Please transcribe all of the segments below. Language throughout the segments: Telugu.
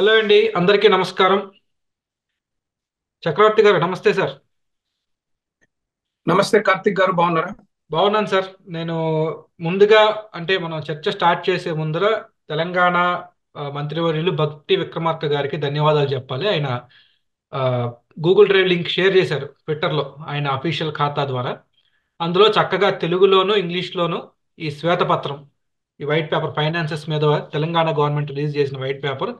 హలో అండి, అందరికీ నమస్కారం. చక్రవర్తి గారు నమస్తే సార్. నమస్తే కార్తిక్ గారు, బాగున్నారా? బాగున్నాను సార్. నేను ముందుగా అంటే మనం చర్చ స్టార్ట్ చేసే ముందర తెలంగాణ మంత్రివర్యులు భక్తి విక్రమార్క గారికి ధన్యవాదాలు చెప్పాలి. ఆయన ఆ, గూగుల్ డ్రైవ్ లింక్ షేర్ చేశారు ట్విట్టర్లో ఆయన అఫీషియల్ ఖాతా ద్వారా. అందులో చక్కగా తెలుగులోను ఇంగ్లీష్లోను ఈ శ్వేతపత్రం, ఈ వైట్ పేపర్ ఫైనాన్సెస్ మీద తెలంగాణ గవర్నమెంట్ రిలీజ్ చేసిన వైట్ పేపర్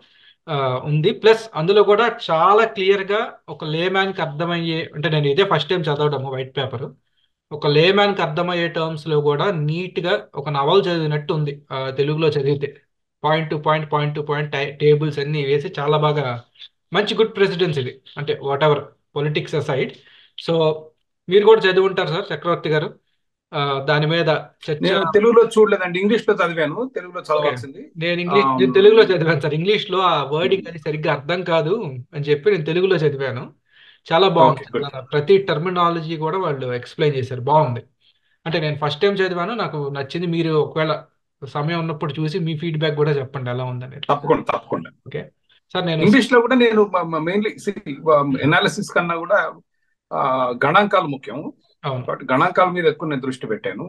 ఉంది. ప్లస్ అందులో కూడా చాలా క్లియర్గా ఒక లేమ్యాన్కి అర్థమయ్యే, అంటే నేను ఇదే ఫస్ట్ టైం చదవడము వైట్ పేపర్. ఒక లేమ్యాన్కి అర్థమయ్యే టర్మ్స్లో కూడా నీట్గా ఒక నవల్ చదివినట్టు ఉంది తెలుగులో చదివితే. Point to point, point to point, tables అన్నీ వేసి చాలా బాగా మంచి గుడ్ ప్రెసిడెన్స్ ఇది. అంటే what ever politics aside. So మీరు కూడా చదివి ఉంటారు సార్ చక్రవర్తి గారు. ఆ, దాని మీద చర్చ. నేను తెలుగులో చూడలేదండి, ఇంగ్లీష్ లో చదివాను. తెలుగులో ఓకే. చదవాల్సింది. నేను తెలుగులో చదివాను సార్. ఇంగ్లీష్లో ఆ వర్డింగ్ అది సరిగ్గా అర్థం కాదు అని చెప్పి నేను తెలుగులో చదివాను. చాలా బాగుంది ఓకే, సార్. గుడ్. ప్రతి టర్మినాలజీ కూడా వాళ్ళు ఎక్స్ప్లెయిన్ చేశారు, బాగుంది. అంటే నేను ఫస్ట్ టైం చదివాను, నాకు నచ్చింది. మీరు ఒకవేళ సమయం ఉన్నప్పుడు చూసి మీ ఫీడ్బ్యాక్ కూడా చెప్పండి ఎలా ఉందనేది. తప్పకుండా తప్పకుండా. Okay sir. నేను ఇంగ్లీష్ లో కూడా నేను మెయిన్లీ ఎనాలిసిస్ కన్నా కూడా గణాంకాలు ముఖ్యం. అవును. బట్ గణాంకాల మీద ఎక్కువ నేను దృష్టి పెట్టాను.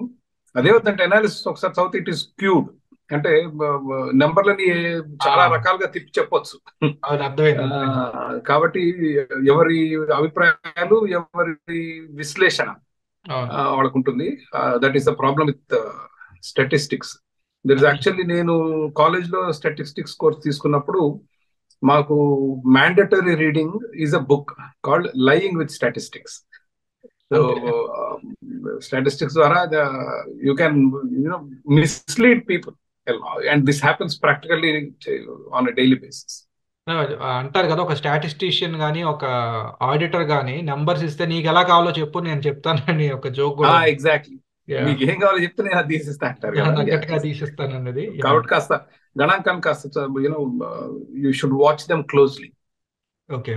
అదేవిధంటే ఎనాలిసిస్ ఒకసారి చదివితే ఇట్ ఈస్ క్యూడ్. అంటే నెంబర్లని చాలా ఆ, రకాలుగా తిప్పి చెప్పొచ్చు. అవును, అర్థమైంది ఆ, అర్థమైంది. కాబట్టి ఎవరి అభిప్రాయాలు, ఎవరి విశ్లేషణ అవును. వాళ్ళకు ఉంటుంది. That is the problem with statistics. There is అదే. యాక్చువల్లీ నేను కాలేజ్ లో స్టాటిస్టిక్స్ కోర్స్ తీసుకున్నప్పుడు మాకు mandatory reading is a book called lying with statistics. So అంటే స్టాటిస్టిక్స్ ద్వారా you can you know mislead people, and this happens practically on a daily basis. అంటారు కదా, ఒక స్టాటిస్టీషియన్ కానీ ఒక ఆడిటర్ కానీ నెంబర్స్ ఇస్తే నీకు ఎలా కావాలో చెప్పు నేను చెప్తానని ఒక జోక్ కూడా ఉంది. ఎగ్జాక్ట్లీ. యా. మీకు ఏం కావాలో చెప్తే నేను అది తీసిస్తా అంటారు కదా. నగ్గట్టుగా తీసిస్తానన్నది. యా. కాబట్టి కాస్త గణాంకాన్ని కాస్త you should watch them closely. Okay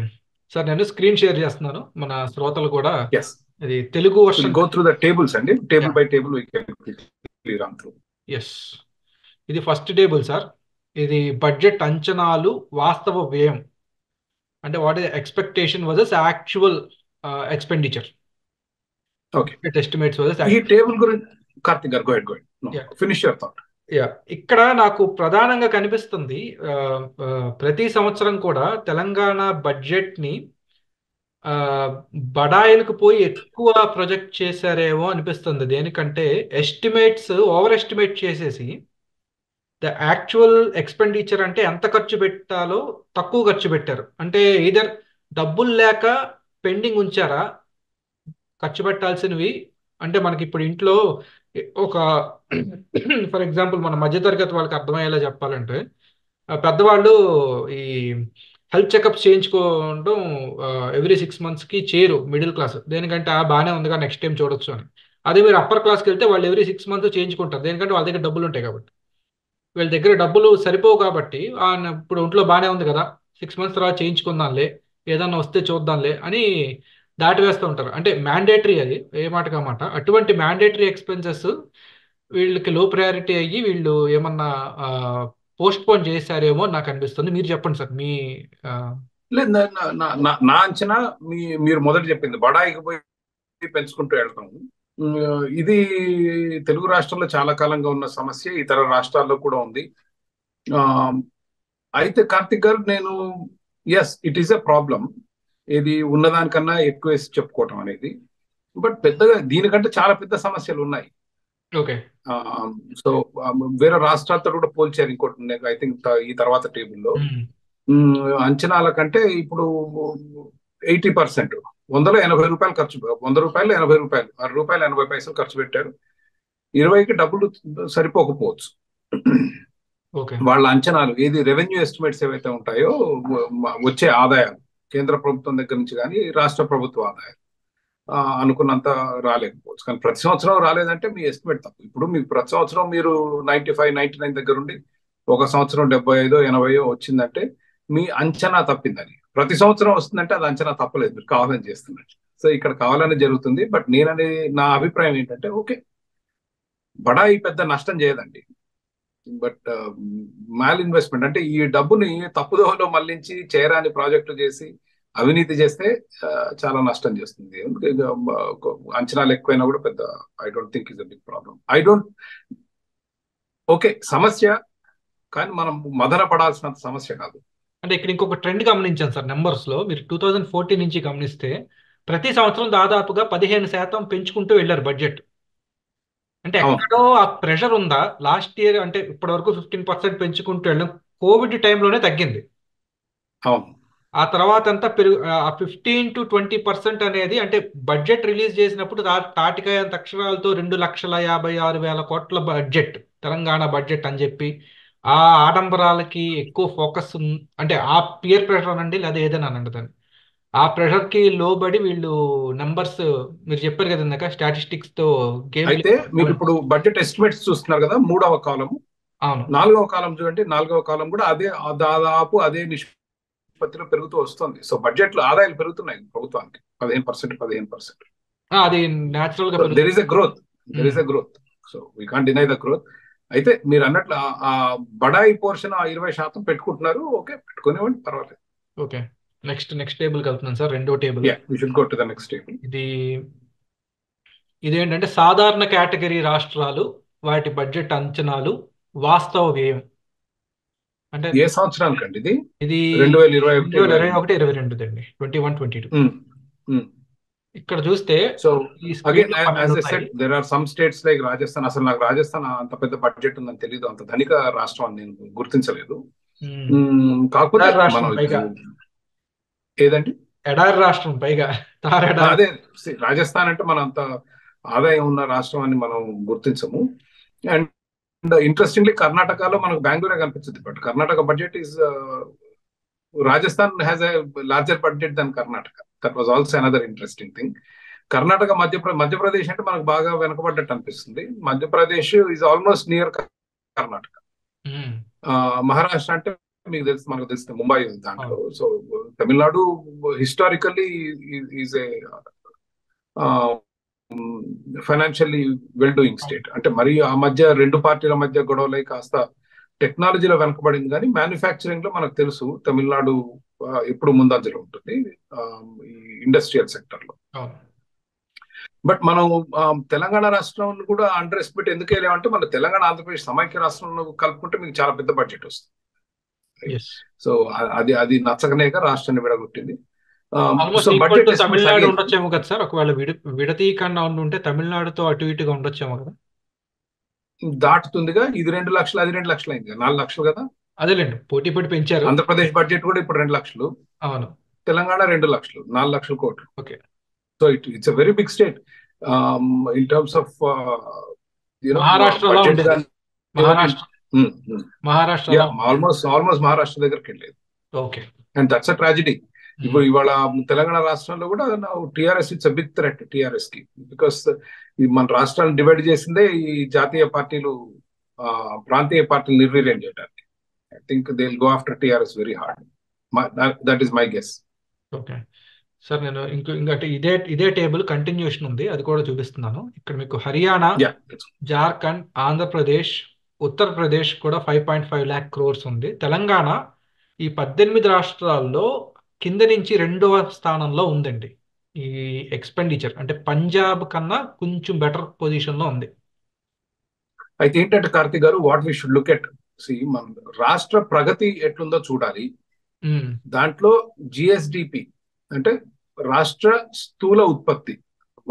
sir, నేను స్క్రీన్ షేర్ చేస్తున్నాను మన శ్రోతలు కూడా. ఎస్, ఇది Telugu will version. Go through the tables అండి. Yeah. Table by table we can quickly run through. Yes. ఇది ఫస్ట్ టేబుల్ సార్. ఇది బడ్జెట్ అంచనాలు, వాస్తవ వ్యయం. అంటే what is expectation versus actual expenditure. Okay, estimates versus ఈ యాక్చువల్. టేబుల్ గురించి కార్తిక్ గారు go ahead. No, finish your thought. Yeah. ఇక్కడ నాకు ప్రధానంగా కనిపిస్తుంది, ఆ, ఆ, ప్రతి సంవత్సరం కూడా తెలంగాణ బడ్జెట్ ని ఆ, బడాయిలకు పోయి ఎక్కువ ప్రొజెక్ట్ చేశారేమో అనిపిస్తుంది. దేనికంటే ఎస్టిమేట్స్ ఓవర్ ఎస్టిమేట్ చేసేసి ద యాక్చువల్ ఎక్స్పెండిచర్ అంటే ఎంత ఖర్చు పెట్టాలో తక్కువ ఖర్చు పెట్టారు. అంటే ఇదర్ డబ్బులు లేక పెండింగ్ ఉంచారా ఖర్చు పెట్టాల్సినవి. అంటే మనకి ఇప్పుడు ఇంట్లో ఒక ఫర్ ఎగ్జాంపుల్ మన మధ్యతరగతి వాళ్ళకి అర్థమయ్యేలా చెప్పాలంటే, పెద్దవాళ్ళు ఈ హెల్త్ చెకప్స్ చేయించుకోవడం ఎవ్రీ 6 మంత్స్కి చేయరు మిడిల్ క్లాస్. దేనికంటే బాగానే ఉందిగా నెక్స్ట్ టైం చూడొచ్చు అని. అదే మీరు అప్పర్ క్లాస్కి వెళ్తే వాళ్ళు ఎవ్రీ 6 మంత్స్ చేయించుకుంటారు. దేనికంటే వాళ్ళ దగ్గర డబ్బులు ఉంటాయి కాబట్టి. వీళ్ళ దగ్గర డబ్బులు సరిపోవు కాబట్టి ఇప్పుడు ఒంట్లో బాగానే ఉంది కదా, 6 మంత్స్ తర్వాత చేయించుకుందాంలే, ఏదన్నా వస్తే చూద్దాంలే అని దాటి వేస్తూ ఉంటారు. అంటే మ్యాండేటరీ అది, ఏ మాటగా మాట. అటువంటి మ్యాండేటరీ ఎక్స్పెన్సెస్ వీళ్ళకి లో ప్రయారిటీ అయ్యి వీళ్ళు ఏమన్నా పోస్ట్ పోన్ చేశారేమో నాకు అనిపిస్తుంది. మీరు చెప్పండి సార్ మీ ఆ, లేదు, నా అంచనా మీరు మొదట చెప్పింది బడాయికి పోయి పెంచుకుంటూ వెళ్తాం. ఇది తెలుగు రాష్ట్రాల్లో చాలా కాలంగా ఉన్న సమస్య, ఇతర రాష్ట్రాల్లో కూడా ఉంది. ఆ, అయితే కార్తిక్ గారు, నేను yes, it is a problem. ఇది ఉన్నదానికన్నా ఎక్కువ వేసి చెప్పుకోవటం అనేది. బట్ పెద్దగా దీనికంటే చాలా పెద్ద సమస్యలు ఉన్నాయి. ఓకే. సో వేరే రాష్ట్రాలతో కూడా పోల్చారు. ఇంకోటి ఐ థింక్ ఈ తర్వాత టేబుల్లో ఉమ్. అంచనాల కంటే ఇప్పుడు 80%, 100లో 80 రూపాయలు ఖర్చు, 100 రూపాయలు 80 రూపాయలు, 6 రూపాయలు 80 పైసలు ఖర్చు పెట్టారు. 20కి డబ్బులు సరిపోకపోవచ్చు. ఓకే. వాళ్ళ అంచనాలు ఏది రెవెన్యూ ఎస్టిమేట్స్ ఏవైతే ఉంటాయో, వచ్చే ఆదాయాలు కేంద్ర ప్రభుత్వం దగ్గర నుంచి కానీ రాష్ట్ర ప్రభుత్వ ఆదాయాలు అనుకున్నంత రాలేకపోవచ్చు. కానీ ప్రతి సంవత్సరం రాలేదంటే మీ ఎస్టిమేట్ తప్పు. ఇప్పుడు మీకు ప్రతి సంవత్సరం మీరు 95, 99 దగ్గర ఉండి ఒక సంవత్సరం 75, 80 వచ్చిందంటే మీ అంచనా తప్పిందని. ప్రతి సంవత్సరం వస్తుందంటే అది అంచనా తప్పలేదు, మీరు కావాలని చేస్తున్నట్టు. సో ఇక్కడ కావాలని జరుగుతుంది. బట్ నా అభిప్రాయం ఏంటంటే, ఓకే, బడాయి పెద్ద నష్టం చేయదండి. బట్ మాల్ ఇన్వెస్ట్మెంట్ అంటే ఈ డబ్బుని తప్పుదోవలో మళ్లించి చేయరాని ప్రాజెక్టులు చేసి అవినీతి చేస్తే చాలా నష్టం చేస్తుంది. అంచనాలు ఎక్కువైనా కూడా పెద్ద I don't think is a big problem. Okay సమస్య, కానీ మనం మదన పడాల్సినంత సమస్య కాదు. అంటే ఇక్కడ ఇంకొక ట్రెండ్ గమనించాను సార్, నెంబర్స్ లో మీరు 2014 నుంచి గమనిస్తే ప్రతి సంవత్సరం దాదాపుగా 15% పెంచుకుంటూ వెళ్ళారు బడ్జెట్. అంటే అవును ఎక్కడో ఆ ప్రెషర్ ఉందా? లాస్ట్ ఇయర్ అంటే ఇప్పటి వరకు 15% పెంచుకుంటూ వెళ్ళాం, కోవిడ్ టైంలోనే తగ్గింది. అవును ఆ తర్వాత అంతా ఆ 15 to 20% అనేది అంటే బడ్జెట్ రిలీజ్ చేసినప్పుడు తాటికాయ అంత అక్షరాలతో 2,56,000 కోట్ల బడ్జెట్, తెలంగాణ బడ్జెట్ అని చెప్పి ఆ ఆడంబరాలకి ఎక్కువ ఫోకస్ అంటే ఆ పియర్ ప్రెషర్ అనండి లేదా ఏదైనా అనండి దాన్ని, ఆ ప్రెషర్ కి లోబడి వీళ్ళు నంబర్స్, మీరు చెప్పారు కదా ఇందాక స్టాటిస్టిక్స్ తో గేమ్ ప్లే. అయితే మీరు ఇప్పుడు బడ్జెట్ ఎస్టిమేట్స్ చూస్తున్నారు కదా, 3వ కాలం అవును. 4వ కాలం చూడండి, 4వ కాలం కూడా అదే దాదాపు అదే నిష్పత్తిలో పెరుగుతూ వస్తుంది. సో బడ్జెట్ లో ఆదాయాలు పెరుగుతున్నాయి ప్రభుత్వానికి 15%. అది న్యాచురల్ గా దెర్ ఇస్ పెరుగుతుంది. ఎ growth, there is a growth. So we can't deny the growth. అయితే మీరు అన్నట్లు ఆ బడాయి పోర్షన్ 20% పెట్టుకుంటున్నారు. ఓకే, పెట్టుకునేవ్వండి, పర్వాలేదు. ఓకే, నెక్స్ట్ టేబుల్కి వెళ్తున్నాను సార్, రెండో table. Yeah, we should go to the next table. ఇది ఇదేంటంటే సాధారణ కేటగిరీ రాష్ట్రాలు, వాటి బడ్జెట్ అంచనాలు, వాస్తవ వ్యయం. అంటే ఏ సంవత్సరానికండి ఇది? ఇది 2021, 2021, 22. 22 అండి, 21, 22. ఉమ్, ఉమ్. ఇక్కడ చూస్తే సో ఈ అగైన్ స్క్రీన్ లో 12 యాజ్ ఎ ఉన్నాయి. Said there are some states like Rajasthan. అసలు నాకు రాజస్థాన్ అంత పెద్ద బడ్జెట్ ఉందని తెలియదు, అంత ధనిక రాష్ట్రం అని నేను గుర్తించలేదు. కాకపోతే ఎడారి రాష్ట్రం మనం పైగా, ఏదండి ఎడారి రాష్ట్రం పైగా, తారెడారి. అదే రాజస్థాన్ అంటే మన అంత ఆదాయం ఉన్న రాష్ట్రం అని మనం గుర్తించము. అండ్ ఇంట్రెస్టింగ్లీ కర్ణాటకలో మనకు బెంగళూరే కనిపించింది, but Karnataka budget is Rajasthan has a larger budget than Karnataka. That was also another interesting thing. Karnataka Madhya Pradesh అంటే మనకు బాగా వెనకబడ్డట్టు అనిపిస్తుంది. Madhya Pradesh is almost near Karnataka. Maharashtra అంటే మీకు తెలుసు, మనకు తెలిసిన ముంబై ఉంది దాంట్లో. So Tamil Nadu historically is a financially well doing state. అంటే మరి ఆ మధ్య రెండు పార్టీల మధ్య గొడవలై కాస్త టెక్నాలజీలో వెనకబడింది, కానీ మ్యానుఫ్యాక్చరింగ్ లో మనకు తెలుసు తమిళనాడు ఎప్పుడు ముందంజలో ఉంటుంది ఈ ఇండస్ట్రియల్ సెక్టర్ లో. బట్ మనం తెలంగాణ రాష్ట్రం కూడా అండర్ ఎస్టిమేట్ ఎందుకు వెళ్ళామంటే, మన తెలంగాణ ఆంధ్రప్రదేశ్ సమైక్య రాష్ట్రంలో కలుపుకుంటే మీకు చాలా పెద్ద బడ్జెట్ వస్తుంది. సో అది నచ్చకనేక రాష్ట్రాన్ని విడగొట్టింది. ఆల్మోస్ట్ ఈక్వల్ టు తమిళనాడు ఉండొచ్చేమో కదా సార్, ఒకవేళ విడతీయకుండా ఉంటే తమిళనాడుతో అటు ఇటుగా ఉండొచ్చేమో కదా. దాటుతుందిగా, ఇది 2 లక్షలు, అది 2 లక్షలు అయింది, 4 లక్షలు కదా. అదేలేండి, పోటీ పడి పెంచారు. ఆంధ్రప్రదేశ్ బడ్జెట్ కూడా ఇప్పుడు 2 లక్షలు. అవును. తెలంగాణ 2 లక్షలు, 4 లక్షల కోట్లు. Okay. So it's a very big state in terms of మహారాష్ట్రలో ఆల్మోస్ట్ మహారాష్ట్ర దగ్గరికి వెళ్ళేది. Okay. And that's a tragedy. ఇప్పుడు ఇవాళ తెలంగాణ రాష్ట్రంలో కూడా TRS it's a big threat TRS కి, బికాస్ మన రాష్ట్రాలను డివైడ్ చేసిందే ఈ జాతీయ పార్టీలు ప్రాంతీయ పార్టీలు నిర్వీర్యం చేయడానికి. I think they will go after TRS very hard. That is my guess. Okay sir, నేను ఇంకటి ఇదే టేబుల్ కంటిన్యూషన్ ఉంది, అది కూడా చూపిస్తున్నాను. ఇక్కడ మీకు హర్యానా, జార్ఖండ్, ఆంధ్రప్రదేశ్, ఉత్తరప్రదేశ్ కూడా 5.5 lakh crores ఉంది. తెలంగాణ ఈ 18 రాష్ట్రాల్లో కింద నుంచి 2వ స్థానంలో ఉందండి ఈ ఎక్స్పెండిచర్. అంటే పంజాబ్ కన్నా కొంచెం బెటర్ పొజిషన్ లో ఉంది. అయితే ఏంటంటే కార్తీక్ గారు, what we should look at, మన రాష్ట్ర ప్రగతి ఎట్లుందో చూడాలి. దాంట్లో జిఎస్డిపి అంటే రాష్ట్ర స్థూల ఉత్పత్తి,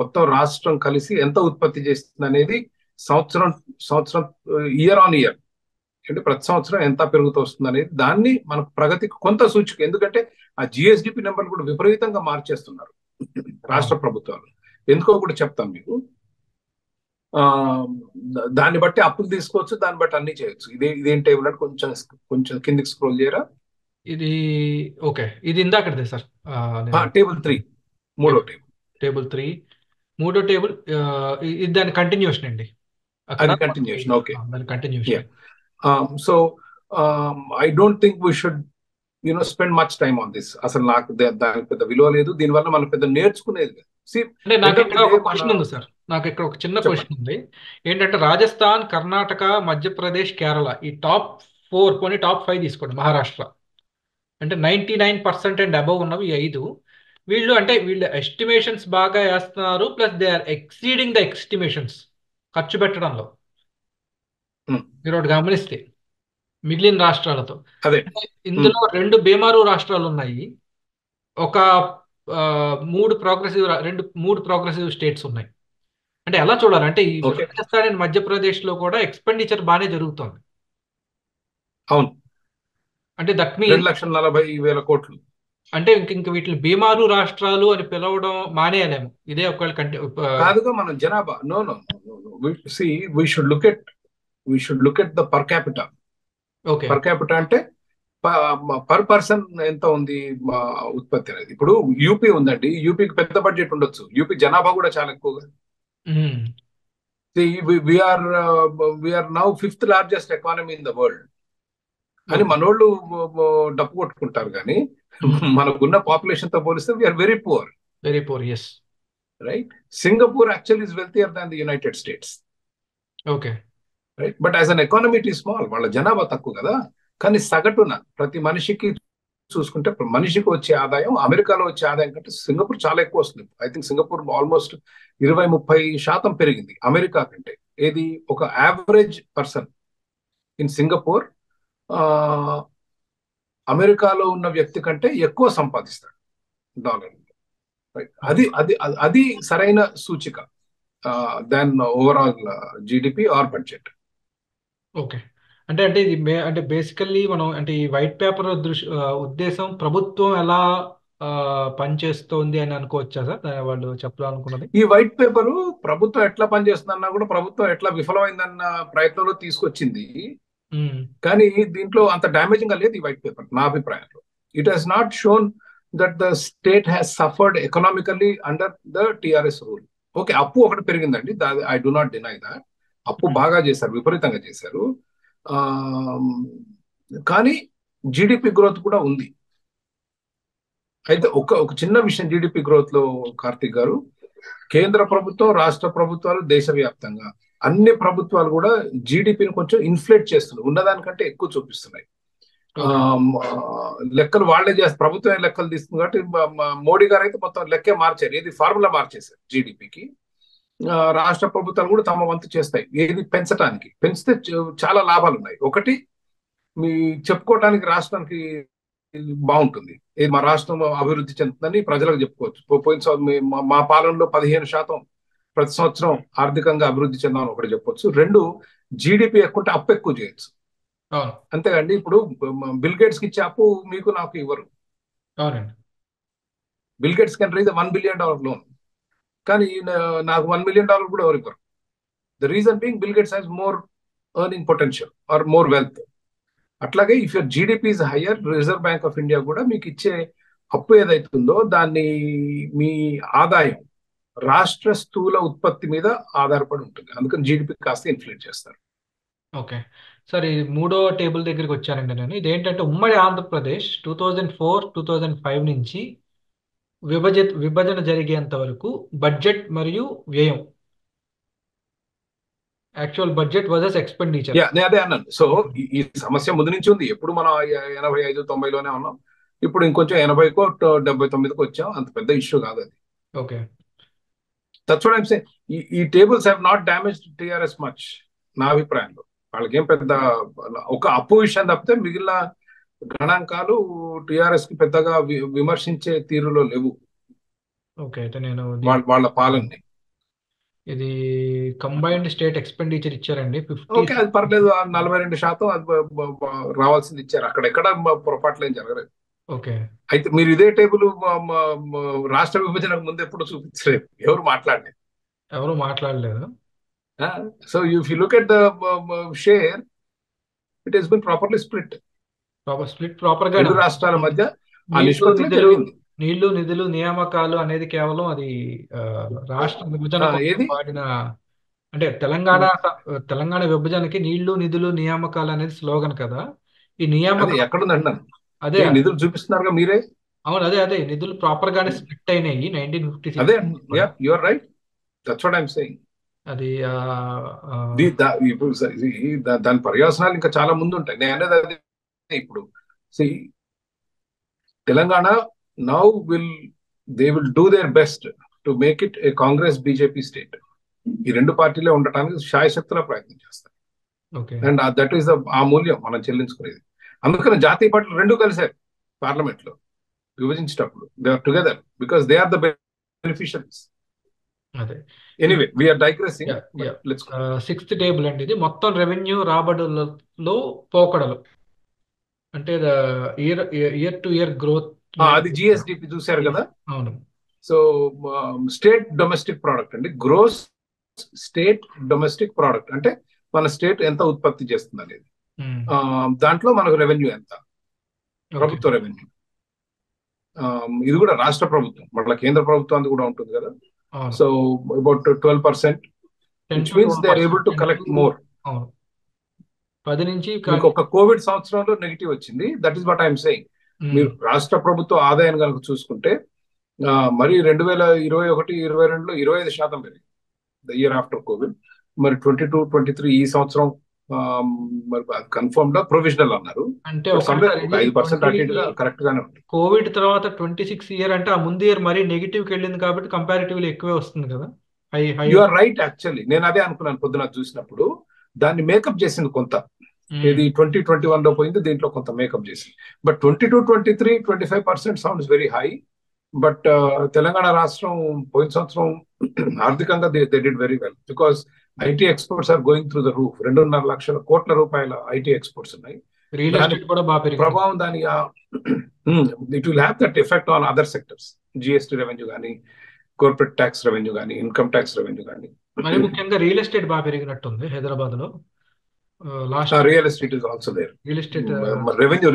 మొత్తం రాష్ట్రం కలిసి ఎంత ఉత్పత్తి చేస్తుంది అనేది సంవత్సరం ఇయర్ ఆన్ ఇయర్, అంటే ప్రతి సంవత్సరం ఎంత పెరుగుతూ వస్తుంది అనేది, దాన్ని మనకు ప్రగతికి కొంత సూచిక. ఎందుకంటే ఆ జిఎస్డిపి నెంబర్లు కూడా విపరీతంగా మార్చేస్తున్నారు రాష్ట్ర ప్రభుత్వాలు. ఎందుకో కూడా చెప్తాను మీకు. దాన్ని బట్టి అప్పులు తీసుకోవచ్చు, దాన్ని బట్టి అన్ని చేయొచ్చు. ఇదేం టేబుల్ అంటే కొంచెం కిందికి స్క్రోల్ చేయరా. ఇది ఓకే, ఇది ఇందాకదే సార్, టేబుల్ 3, మూడో టేబుల్ 3, మూడో టేబుల్. ఇది దాని కంటిన్యూషన్ అండి, అది కంటిన్యూషన్. ఓకే, దాని continuation. So I don't think we should spend much time on this. అసలు నాకు దానికి పెద్ద విలువ లేదు, దీనివల్ల మనం పెద్ద నేర్చుకునేది లేదు. సి అంటే ఎండ్ నాకు ఆఫ్ ఇక్కడ ది డే ఒక మన క్వశ్చన్ ఉంది సార్. నాకు ఇక్కడ ఒక చిన్న చెప్పండి. క్వశ్చన్ ఉంది. ఏంటంటే రాజస్థాన్, కర్ణాటక, మధ్యప్రదేశ్, కేరళ ఈ టాప్ 4 పోనీ టాప్ 5 తీసుకోండి. మహారాష్ట్ర అంటే 99% అండ్ అబవ్ ఉన్నవి ఈ 5. వీళ్ళు అంటే వీళ్ళు ఎస్టిమేషన్స్ బాగా వేస్తున్నారు. Plus they are exceeding the estimations ఖర్చు పెట్టడంలో. ఉమ్, మీరు ఒకటి గమనిస్తే మిగిలిన రాష్ట్రాలతో. అదే. అంటే ఉమ్, ఇందులో 2 బీమారు రాష్ట్రాలు ఉన్నాయి. ఒక ఆ, 3 ప్రోగ్రెసివ్ స్టేట్స్ ఉన్నాయి. అంటే ఎలా చూడాలి అంటే ఈ ఓకే. రాజస్థాన్ అండ్ మధ్యప్రదేశ్ లో కూడా ఎక్స్పెండిచర్ బాగానే జరుగుతుంది. అవును. అంటే దట్ మీన్స్ 2,40,000 కోట్లు. అంటే ఇంక వీటిని బీమారు రాష్ట్రాలు అని పిలవడం మానేయాలేమో ఇదే ఒకవేళ కంటే. కాదుగా మనం జనాభా. No no no see we should look at the per capital. Okay. Per capital అంటే పర్ పర్సన్ ఎంత ఉంది మా ఉత్పత్తి అనేది. ఇప్పుడు యూపీ ఉందండి, యూపీకి పెద్ద బడ్జెట్ ఉండొచ్చు, యూపీ జనాభా కూడా చాలా ఎక్కువగా. We're now fifth largest economy in the world అని ఓకే. మనోళ్ళు డప్పు కొట్టుకుంటారు కానీ మనకున్న పాపులేషన్ తో పోలిస్తే we're very poor. Very poor. Yes. Right. Singapore actual is wealthier than the United States. Okay. Right. But as an economy it is small. వాళ్ళ జనాభా తక్కువ కదా. కానీ సగటున ప్రతి మనిషికి చూసుకుంటే మనిషికి వచ్చే ఆదాయం అమెరికాలో వచ్చే ఆదాయం కంటే సింగపూర్ చాలా ఎక్కువ వస్తుంది. ఐ థింక్ సింగపూర్ ఆల్మోస్ట్ 20-30% పెరిగింది అమెరికా కంటే. ఏది ఒక యావరేజ్ పర్సన్ ఇన్ సింగపూర్ అమెరికాలో ఉన్న వ్యక్తి కంటే ఎక్కువ సంపాదిస్తాడు డాలర్. రైట్. అది సరైన సూచిక than overall GDP or budget. Okay. అంటే అంటే ఇది అంటే బేసికల్లీ మనం అంటే ఈ వైట్ పేపర్ ఉద్దేశం ప్రభుత్వం ఎలా ఆ, పనిచేస్తోంది అని అనుకోవచ్చా సార్ వాళ్ళు చెప్పాలనుకున్నది? ఈ వైట్ పేపర్ ప్రభుత్వం ఎట్లా పనిచేస్తుందన్నా కూడా ప్రభుత్వం ఎట్లా విఫలమైందన్న ప్రయత్నంలో తీసుకొచ్చింది. ఉమ్. కానీ దీంట్లో అంత డ్యామేజింగ్ గా లేదు ఈ వైట్ పేపర్ నా అభిప్రాయంలో. It has not shown that the state has suffered economically under the TRS rule. Okay, అప్పు ఒకటి పెరిగిందండి, I do not deny that. అప్పు బాగా చేశారు, విపరీతంగా చేశారు. ఆ, కానీ జీడిపి గ్రోత్ కూడా ఉంది. అయితే ఒక చిన్న విషయం జీడిపి గ్రోత్ లో కార్తిక్ గారు, కేంద్ర ప్రభుత్వం, రాష్ట్ర ప్రభుత్వాలు, దేశవ్యాప్తంగా అన్ని ప్రభుత్వాలు కూడా జీడిపిని కొంచెం ఇన్ఫ్లేట్ చేస్తున్నాయి, ఉన్నదానికంటే ఎక్కువ చూపిస్తున్నాయి. ఓకే. లెక్కలు వాళ్లే చేస్తారు, ప్రభుత్వం లెక్కలు తీస్తుంది కాబట్టి మోడీ గారు అయితే మొత్తం లెక్కే మార్చారు, ఏది ఫార్ములా మార్చేశారు జీడిపికి. రాష్ట్ర ప్రభుత్వాలు కూడా తమ వంతు చేస్తాయి ఏది పెంచడానికి. పెంచితే చాలా లాభాలు ఉన్నాయి. ఒకటి, మీ చెప్పుకోవటానికి రాష్ట్రానికి బాగుంటుంది, ఇది మా రాష్ట్రం అభివృద్ధి చెందుతుందని ప్రజలకు చెప్పుకోవచ్చు. పోయిన మా పాలనలో 15% ప్రతి సంవత్సరం ఆర్థికంగా అభివృద్ధి చెందామని ఒకటి చెప్పొచ్చు. రెండు, జీడిపి ఎక్కువ అప్పు ఎక్కువ చేయొచ్చు. అవును. అంతేగాండి, ఇప్పుడు బిల్ గేట్స్ కి ఇచ్చే అప్పు మీకు నాకు ఇవ్వరు. అవునండి. Bill Gates can raise $1 billion loan, కానీ నాకు $1 మిలియన్ కూడా ఎవరు ఇవ్వరు. The reason being Bill Gates has more earning potential or more wealth. అట్లాగే if your GDP is higher, Reserve Bank of India కూడా మీకు ఇచ్చే అప్పు ఏదైతుందో దాన్ని మీ ఆదాయం రాష్ట్ర స్థూల ఉత్పత్తి మీద ఆధారపడి ఉంటుంది. అందుకని జీడిపి కాస్త ఇన్ఫ్లేట్ చేస్తారు. ఓకే. సార్ ఈ మూడో టేబుల్ దగ్గరికి వచ్చానండి నేను. ఇదేంటంటే ఉమ్మడి ఆంధ్రప్రదేశ్ 2004-2005 నుంచి విభజన జరిగేంత వరకు బడ్జెట్ మరియు వ్యయం, యాక్చువల్ బడ్జెట్ వర్సెస్ ఎక్స్పెండిచర్. నేను అదే అన్నాను. సో ఈ సమస్య ముందు నుంచి ఉంది. ఎప్పుడు మనం 85-90లోనే ఉన్నాం, ఇప్పుడు ఇంకొంచెం 80కో 79కో వచ్చాం. అంత పెద్ద ఇష్యూ కాదు అది. Okay. That's what I'm saying. ఈ tables have not damaged TRS much నా అభిప్రాయంలో. వాళ్ళకేం పెద్ద ఒక అప్పు విషయం తప్పితే మిగిలిన గణాంకాలు టిఆర్ఎస్ కి పెద్దగా విమర్శించే తీరులో లేవు. ఓకే. అయితే నేను వాళ్ళ పాలనని. ఇది కంబైన్డ్ స్టేట్ ఎక్స్పెండిచర్ ఇచ్చారండి ఓకే, అది పర్లేదు. 42% అది రావాల్సింది ఇచ్చారు. అక్కడెక్కడ పొరపాట్లు ఏం జరగలేదు. ఓకే. అయితే మీరు ఇదే టేబుల్ రాష్ట్ర విభజనకు ముందు ఎప్పుడు చూపించలేదు, ఎవరు మాట్లాడలేదు. ఎవరు మాట్లాడలేదు. So if you look at the share, it has been properly split. Split proper గా. రెండు రాష్ట్రాల మధ్య ఆ నీళ్లు నిష్పత్తిలో నిధులు జరిగింది. నీళ్లు నిధులు నియామకాలు అనేది కేవలం అది రాష్ట్ర విభజన కోసం ఏది వాడిన, అంటే తెలంగాణ విభజనకి నీళ్లు నిధులు నియామకాలు అనేది స్లోగన్ కదా. ఈ అది నియామకాలు ఎక్కడుంది అంటున్నాను. అదే నిధులు చూపిస్తున్నారుగా మీరే. అవును, అదే అదే నిధులు ప్రాపర్ గానే స్ప్లిట్ అయినాయి 1956 అదే, కూడా. You are right, that's what I'm saying. అది ఆ, ఇప్పుడు దాని పర్యవసనాలు ఇంకా చాలా ముందు ఉంటాయి. నేను అనేది అదే. ఇప్పుడు see, Telangana now they will do their best to make it A Congress BJP state. ఈ రెండు పార్టీలే ఉండటానికి శాయశక్తులా ప్రయత్నం చేస్తారు. ఓకే. అండ్ దట్ ఈస్ ఆ మూల్యం మనం చెల్లించుకునేది. అందుకని జాతీయ పార్టీలు రెండు కలిశారు పార్లమెంట్ లో విభజించేటప్పుడు. They are together because they are the beneficiaries. అదే anyway we're digressing, yeah yeah but let's. Sixth table అండి ఇది. మొత్తం రెవెన్యూ రాబడులలో పోకడలు అంటే year year to year growth మీద. అది జిఎస్డిపి చూశారు కదా. అవును. సో స్టేట్ డొమెస్టిక్ ప్రోడక్ట్ అండి, గ్రోస్ స్టేట్ డొమెస్టిక్ ప్రోడక్ట్ అంటే మన స్టేట్ ఎంత ఉత్పత్తి చేస్తుంది అనేది. దాంట్లో మనకు రెవెన్యూ ఎంత, ఓకే. ప్రభుత్వ రెవెన్యూ. ఇది కూడా రాష్ట్ర ప్రభుత్వం, మళ్ళీ కేంద్ర ప్రభుత్వానికి కూడా ఉంటుంది కదా. అవును, so about 12%, 10 which to means they are 12%. Able to collect more. అవును, 10 నుంచి మీకు ఒక కోవిడ్ సంవత్సరంలో నెగిటివ్ వచ్చింది, that is what I'm saying. మీరు రాష్ట్ర ప్రభుత్వ ఆదాయం కనుక చూసుకుంటే మరి 2021-22లో 25% పెరిగింది, ద ఇయర్ ఆఫ్టర్ కోవిడ్. మరి 22-23 ఈ సంవత్సరం మరి కన్ఫర్మ్ గా ప్రొవిజనల్ అన్నారు. అంటే బట్ ఒకటి సమ్వేర్ సార్, ఒక ఇది 5% అటు ఇటుగా కరెక్ట్ గానే ఉంది. కోవిడ్ తర్వాత 26 ఇయర్ అంటే ఆ ముందు ఇయర్ మరీ నెగిటివ్కి వెళ్ళింది కాబట్టి కంపారిటివ్లీ ఎక్కువే వస్తుంది కదా. యు ఆర్ రైట్, యాక్చువల్లీ నేను అదే అనుకున్నాను పొద్దున చూసినప్పుడు. దాన్ని మేకప్ చేసింది కొంత, ఇది 2021లో పోయింది, దీంట్లో కొంత మేకప్ చేసింది. But 22-23 25% sounds very high. But Telangana రాష్ట్రం పోయిన సంవత్సరం ఆర్థికంగా they did very well because IT exports are going through the roof. 2.5 లక్షల కోట్ల రూపాయల ఐటీ ఎక్స్పోర్ట్స్ ఉన్నాయి. రియల్ దాని ఎస్టేట్ కూడా బాగా పెరిగింది. ప్రభావం దాని it will have that effect on other sectors. GST revenue కానీ, కార్పొరేట్ ట్యాక్స్ రెవెన్యూ కానీ, ఇన్కమ్ ట్యాక్స్ రెవెన్యూ కానీ. మరి ముఖ్యంగా రియల్ ఎస్టేట్ బాగా పెరిగినట్టుంది హైదరాబాద్ లో last. Real estate is also there. Real estate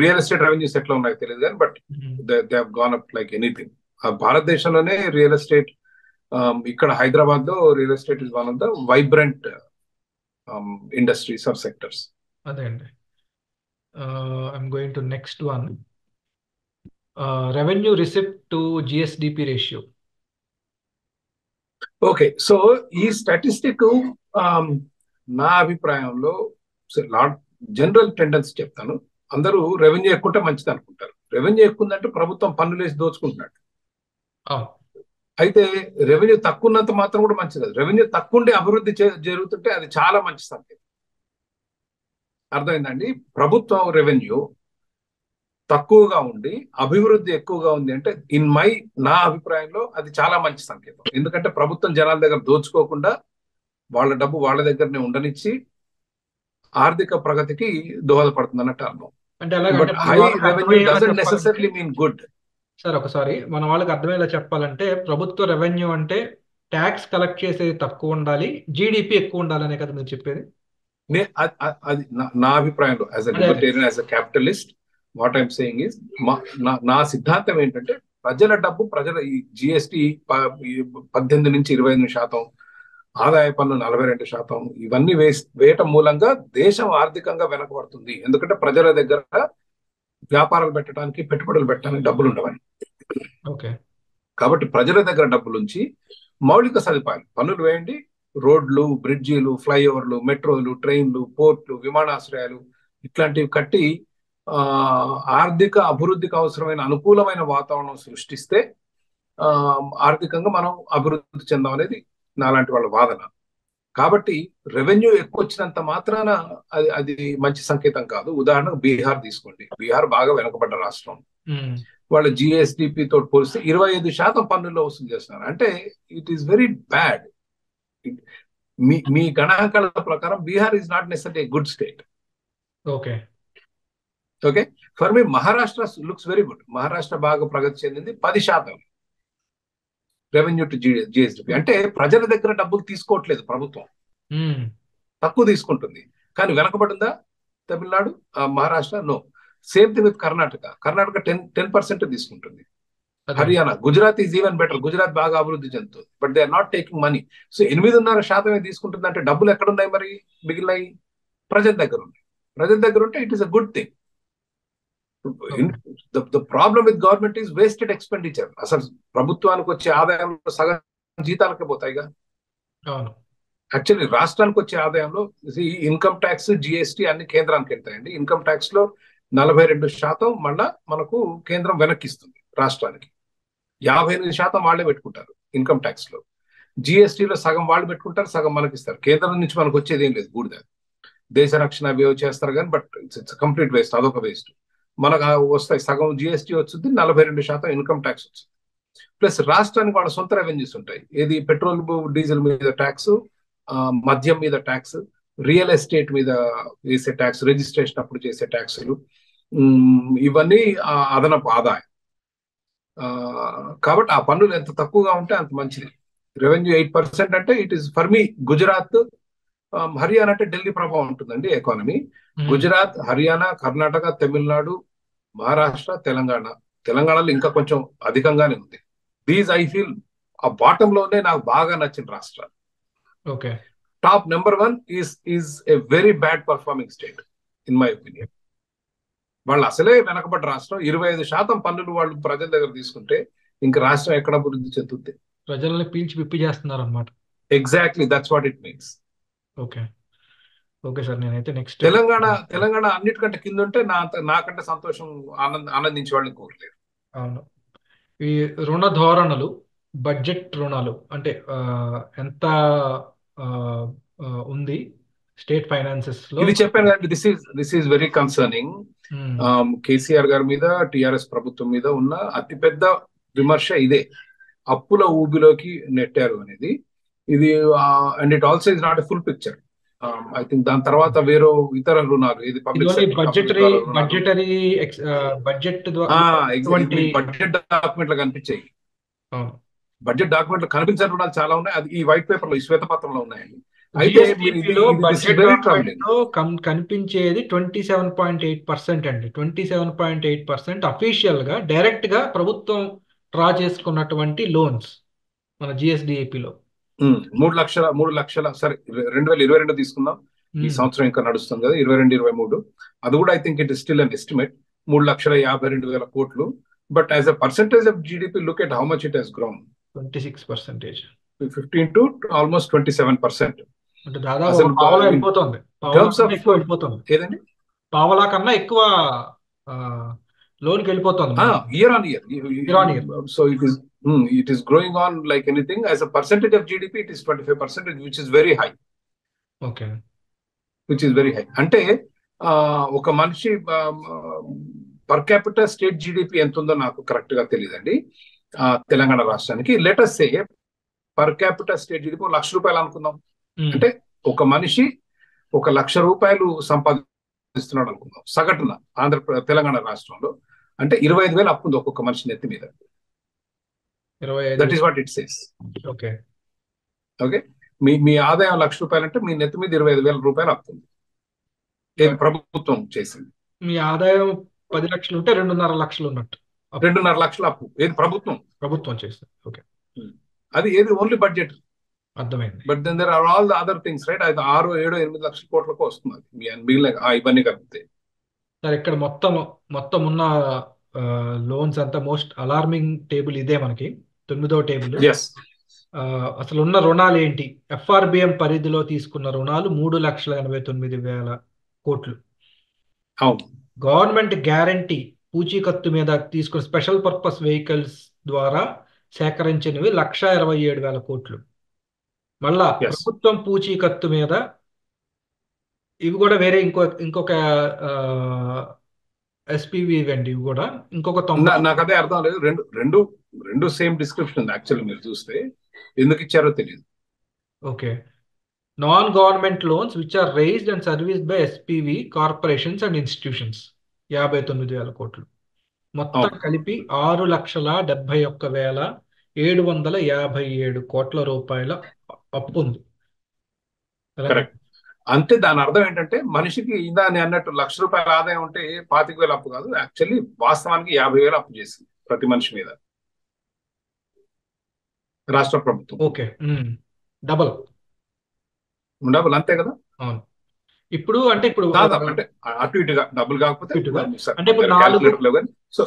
real estate revenues ఎట్లా ఉన్నాయో తెలియదు కానీ, but they have gone up like anything. భారతదేశంలోనే రియల్ ఎస్టేట్, ఇక్కడ హైదరాబాద్ లో real estate is one of the vibrant industries or sectors. అదే అండి. I'm going to next one. Revenue receipt to GSDP ratio. Okay, so ఈ స్టాటిస్టిక్ నా అభిప్రాయంలో జనరల్ టెండెన్సీ చెప్తాను. అందరూ రెవెన్యూ ఎక్కువ ఉంటే మంచిది అనుకుంటారు. రెవెన్యూ ఎక్కువ ఉందంటే ప్రభుత్వం పన్నులు వేసి దోచుకుంటున్నట్టు. అయితే రెవెన్యూ తక్కువ ఉన్నంత మాత్రం కూడా మంచిది కాదు. రెవెన్యూ తక్కువ ఉండే అభివృద్ధి జరుగుతుంటే అది చాలా మంచి సంకేతం. అర్థమైందండి. ప్రభుత్వం రెవెన్యూ తక్కువగా ఉండి అభివృద్ధి ఎక్కువగా ఉంది అంటే నా అభిప్రాయంలో అది చాలా మంచి సంకేతం. ఎందుకంటే ప్రభుత్వం జనాల దగ్గర దోచుకోకుండా వాళ్ళ డబ్బు వాళ్ళ దగ్గరనే ఉండనిచ్చి ఆర్థిక ప్రగతికి దోహదపడుతుంది అన్నట్టు అర్థం. అంటే but high revenue doesn't necessarily mean good. Sir ఒకసారి మన వాళ్ళకి అర్థమయ్యేలా చెప్పాలంటే, ప్రభుత్వ రెవెన్యూ అంటే ట్యాక్స్ కలెక్ట్ చేసేది తక్కువ ఉండాలి, జీడిపి ఎక్కువ ఉండాలనే కదా మీరు చెప్పేది? అది నా అభిప్రాయంలో as a libertarian, as a capitalist, what I'm saying is, నా సిద్ధాంతం ఏంటంటే ప్రజల డబ్బు, ప్రజల ఈ జిఎస్టి 18-25%, ఆదాయ పన్ను 42%, ఇవన్నీ వేయటం మూలంగా దేశం ఆర్థికంగా వెనకబడుతుంది. ఎందుకంటే ప్రజల దగ్గర వ్యాపారాలు పెట్టడానికి, పెట్టుబడులు పెట్టడానికి డబ్బులు ఉండవని. ఓకే. కాబట్టి ప్రజల దగ్గర డబ్బులుంచి మౌలిక సదుపాయాలు, పన్నులు వేయండి, రోడ్లు, బ్రిడ్జీలు, ఫ్లైఓవర్లు, మెట్రోలు, ట్రైన్లు, పోర్ట్లు, విమానాశ్రయాలు ఇట్లాంటివి కట్టి ఆర్థిక అభివృద్ధికి అవసరమైన అనుకూలమైన వాతావరణం సృష్టిస్తే ఆర్థికంగా మనం అభివృద్ధి చెందాం అనేది నాలాంటి వాళ్ళ వాదన. కాబట్టి రెవెన్యూ ఎక్కువ వచ్చినంత మాత్రాన అది మంచి సంకేతం కాదు. ఉదాహరణకు బీహార్ తీసుకోండి. బీహార్ బాగా వెనకబడ్డ రాష్ట్రం. వాళ్ళ జిఎస్డిపి తోటి పోలిస్తే 25% పన్నుల్లో వసూలు చేస్తున్నారు. అంటే ఇట్ ఈస్ వెరీ బ్యాడ్. మీ గణాంకాల ప్రకారం Bihar is not necessary a good state. Okay okay, for me Maharashtra looks very good. Maharashtra బాగా ప్రగతి చెందింది, 10% రెవెన్యూ టు జిఎస్డిపి. అంటే ప్రజల దగ్గర డబ్బులు తీసుకోవట్లేదు ప్రభుత్వం, తక్కువ తీసుకుంటుంది. కానీ వెనకబడిందా Tamil Nadu, Maharashtra? No. Same thing with Karnataka. Karnataka 10% తీసుకుంటుంది. Haryana, Gujarat is even better. Gujarat బాగా అభివృద్ధి చెందుతుంది, but they are not taking money. So 8.5% తీసుకుంటుంది. అంటే డబ్బులు ఎక్కడున్నాయి మరి? మిగిలినవి ప్రజల దగ్గర ఉన్నాయి. ప్రజల దగ్గర ఉంటే it is a good thing. Okay. The problem with government is wasted expenditure. అసలు ప్రభుత్వానికి వచ్చే ఆదాయంలో సగం జీతాలకే పోతాయిగా. అవును. యాక్చువల్లీ రాష్ట్రానికి వచ్చే ఆదాయంలో ఇన్కమ్ ట్యాక్స్, జిఎస్టీ అన్ని కేంద్రానికి వెళ్తాయండి. ఇన్కమ్ ట్యాక్స్ లో 42% మళ్ళా మనకు కేంద్రం వెనక్కిస్తుంది రాష్ట్రానికి. 58% వాళ్ళే పెట్టుకుంటారు ఇన్కమ్ ట్యాక్స్ లో. జిఎస్టీలో సగం వాళ్ళు పెట్టుకుంటారు, సగం మనకి ఇస్తారు. కేంద్రం నుంచి మనకు వచ్చేది ఏం లేదు, బూడిద. దేశ రక్షణ అవి చేస్తారు కానీ బట్ ఇట్స్ కంప్లీట్ వేస్ట్, అదొక వేస్ట్. మనకు వస్తాయి సగం జిఎస్టీ వచ్చింది, 42% ఇన్కమ్ ట్యాక్స్ వచ్చింది. ప్లస్ రాష్ట్రానికి వాళ్ళ సొంత రెవెన్యూస్ ఉంటాయి. ఏది పెట్రోల్ డీజిల్ మీద ట్యాక్స్, మద్యం మీద ట్యాక్స్, రియల్ ఎస్టేట్ మీద వేసే ట్యాక్స్, రిజిస్ట్రేషన్ అప్పుడు చేసే ట్యాక్సులు, ఇవన్నీ అదనపు ఆదాయం. కాబట్టి ఆ పన్నులు ఎంత తక్కువగా ఉంటే అంత మంచిది. రెవెన్యూ 8% అంటే it is for me Gujarat, Haryana అంటే ఢిల్లీ ప్రభావం ఉంటుందండి ఎకానమీ. గుజరాత్, హర్యానా, కర్ణాటక, తమిళనాడు, మహారాష్ట్ర, తెలంగాణ. తెలంగాణలో ఇంకా కొంచెం అధికంగానే ఉంది. దీస్ ఐ ఫీల్ ఆ బాటమ్ లోనే నాకు బాగా నచ్చిన రాష్ట్రాలు. Okay. Top number 1 is a very bad performing state in my opinion. వాళ్ళు అసలే వెనకబడ్డ రాష్ట్రం. 25% పన్నులు వాళ్ళు ప్రజల దగ్గర తీసుకుంటే ఇంక రాష్ట్రం ఎక్కడ అభివృద్ధి చెందుతుంది? ప్రజల్ని పీల్చి పిప్పి చేస్తున్నారు అనమాట. Exactly, that's what it means. Okay. Okay sir, నేనైతే నెక్స్ట్ తెలంగాణ అన్నిటికంటే కింద ఉంటే నాకంటే సంతోషం, ఆనందించే వాళ్ళని కోరలేదు. అవును. ఈ రుణ ధోరణులు, బడ్జెట్ రుణాలు అంటే ఎంత ఆ, ఉంది స్టేట్ ఫైనాన్సెస్ లో? ఇది చెప్పాను కదండి, this is very concerning. KCR గారి మీద, టిఆర్ఎస్ ప్రభుత్వం మీద ఉన్న అతిపెద్ద విమర్శ ఇదే. అప్పుల ఊబిలోకి నెట్టారు అనేది. ఇది and it also is not a full picture. I think దాని తర్వాత వేరే ఇతర రుణాలు, ఇది public sector budgetary budget budget డాక్యుమెంట్లు కనిపించాయి. అవును. బడ్జెట్ డాక్యుమెంట్లు కనిపించని రుణాలు చాలా ఉన్నాయి. అది ఈ వైట్ పేపర్ లో, ఈ శ్వేతపత్రంలో ఉన్నాయండి. అయితే వెరీ ట్రబ్లింగ్. కనిపించేది 27.8% అండి. 27.8% అఫీషియల్ గా డైరెక్ట్ గా ప్రభుత్వం డ్రా చేసుకున్నటువంటి లోన్స్ మన జిఎస్డిఏపిలో. 3 లక్షల సరే, 2022 తీసుకుందాం. ఈ సంవత్సరం ఇంకా నడుస్తుంది కదా, 22-23. అది కూడా I think it is still an estimate. 3,52,000 కోట్లు. But as a percentage of GDP, look at how much it has grown. 26%. 15 to almost 27%. అంటే దాదాపు పావలా వెళ్ళిపోతుంది. ఏదండి, పావలా కన్నా ఎక్కువ లోన్కి వెళ్ళిపోతుంది year on year. So it is growing on like anything. As a percentage of GDP, it is 25%, which is very high. Okay. Which is very high. అంటే ఒక మనిషి పర్ క్యాపిటల్ స్టేట్ జీడిపి ఎంత ఉందో నాకు కరెక్ట్ గా తెలియదండి తెలంగాణ రాష్ట్రానికి. Let us say per capital state GDP ₹1,00,000 అనుకుందాం. అంటే ఒక మనిషి ₹1,00,000 సంపాదిస్తున్నాడు అనుకుందాం సగటున తెలంగాణ రాష్ట్రంలో. అంటే 25,000 అప్పు ఉంది ఒక్కొక్క మనిషి నెత్తి మీద. That is what it says. Okay. మీ ఆదాయం ₹1,00,000 అంటే మీ నెత్తి మీద ₹25,000 అప్పు ఉంది. ప్రభుత్వం చేసింది. మీ ఆదాయం 10 లక్షలు ఉంటే 2.5 లక్షలు ఉన్నట్టు. 2.5 లక్షల అప్పు ఏది ప్రభుత్వం చేస్తుంది. ఓకే. అది ఏది ఓన్లీ బడ్జెట్. అర్థమైంది. But then there are all the other things, right? అది 6, 7, 8 లక్షల కోట్లకు వస్తుంది. మిగిలిన ఇవన్నీ కలిపితే సార్ ఇక్కడ మొత్తం ఉన్న లోన్స్ అంతా మోస్ట్ అలార్మింగ్ టేబుల్ ఇదే మనకి 9వ టేబుల్. అసలు ఉన్న రుణాలు ఏంటి? ఎఫ్ఆర్బిఎం పరిధిలో తీసుకున్న రుణాలు 3,89,000 కోట్లు. అవును. గవర్నమెంట్ గ్యారంటీ పూచీకత్తు మీద తీసుకున్న స్పెషల్ పర్పస్ వెహికల్స్ ద్వారా సేకరించినవి 1,27,000 కోట్లు. మళ్ళా ప్రభుత్వం పూచీకత్తు మీద ఇవి కూడా వేరే ఇంకొక ఎస్పీవి ఇవ్వండి, ఇవి కూడా ఇంకొక 90. నాకు అదే అర్థం లేదు. రెండు సేమ్ డిస్క్రిప్షన్ ఉంది యాక్చువల్లీ. మీరు చూస్తే ఎందుకు ఇచ్చారో తెలియదు. Okay. Non government loans which are raised and serviced by SPV corporations and institutions 59,000 కోట్లు. మొత్తం కలిపి 6,71,757 కోట్ల రూపాయల అప్పు ఉంది. అంతే. దాని అర్థం ఏంటంటే మనిషికి ఇందాని అన్నట్టు ₹1,00,000 ఆదాయం ఉంటే 25,000 అప్పు కాదు, యాక్చువల్లీ వాస్తవానికి 50,000 అప్పు చేసింది ప్రతి మనిషి మీద రాష్ట్ర ప్రభుత్వం. ఓకే. డబుల్ అంతే కదా. అవును. ఇప్పుడు అంటే ఇప్పుడు దాదాపు అంటే అటు ఇటుగా డబ్బులు కాకపోతే ఇటుగా అంటే ఇప్పుడు క్యాల్కులేటర్ లో కానీ. సో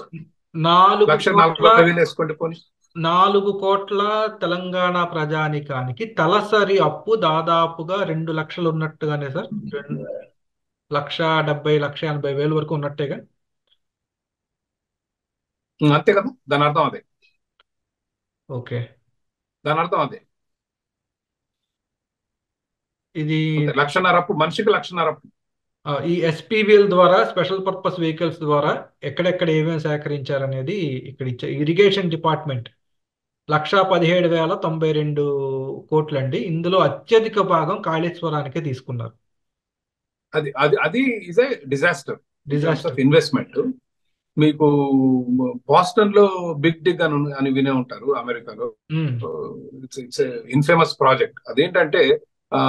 నాలుగు కోట్ల 1,40,000 వేసుకోండి పోనీ. 4 కోట్ల తెలంగాణ ప్రజానికానికి తలసరి అప్పు దాదాపుగా 2 లక్షలు ఉన్నట్టుగానే సార్. 1,70,000 1,80,000 వరకు ఉన్నట్టేగా. అంతే కదా, దాని అర్థం అదే. ఓకే. దాని అర్థం అదే. ఇది అంతే, 1,50,000 అప్పు, మనిషికి 1,50,000 అప్పు. ఈ ఎస్పీవీఎల్ ద్వారా, స్పెషల్ పర్పస్ వెహికల్స్ ద్వారా ఎక్కడెక్కడ ఏమేమి సేకరించారనేది ఇక్కడ ఇచ్చే ఇరిగేషన్ డిపార్ట్మెంట్ 1,17,092 కోట్లండి. ఇందులో అత్యధిక భాగం కాళేశ్వరానికే తీసుకున్నారు. అది అది అది is a disaster in terms of disaster. Investment. మీకు బాస్టన్ లో బిగ్ డిగ్ అని వినే ఉంటారు అమెరికాలో. It's infamous project. అదేంటంటే ఆ,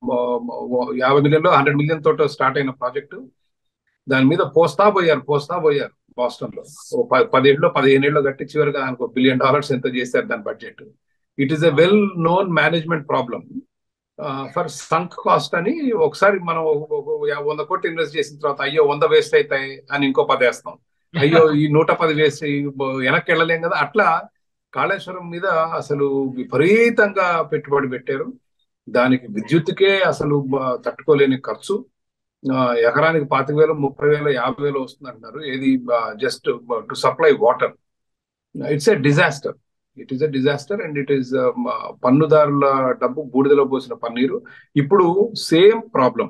50 మిలియన్లో 100 మిలియన్ తోటి స్టార్ట్ అయిన ప్రాజెక్టు. దాని మీద పోస్తా పోయారు బాస్టన్ లో. 10 ఏళ్ళు 15 ఏళ్ళు కట్టి చివరిగా దానికి $1 బిలియన్ ఎంత చేశారు దాని budget. It is a well known management problem for sunk cost అని. ఒకసారి మనం 100 కోట్లు ఇన్వెస్ట్ చేసిన తర్వాత అయ్యో 100 వేస్ట్ అవుతాయి అని ఇంకో 10 వేస్తాం. అయ్యో ఈ 110 వేస్ట్ వెనక్కి వెళ్ళలేం కదా. అట్లా కాళేశ్వరం మీద అసలు విపరీతంగా పెట్టుబడి పెట్టారు. దానికి విద్యుత్తుకే అసలు తట్టుకోలేని ఖర్చు. ఎకరానికి 25,000 30,000 50,000 వస్తుంది అంటున్నారు. ఏది just to supply water. It's a disaster. It is a disaster and it is పన్నుదారుల డబ్బు బూడిదలో పోసిన పన్నీరు. ఇప్పుడు సేమ్ ప్రాబ్లం.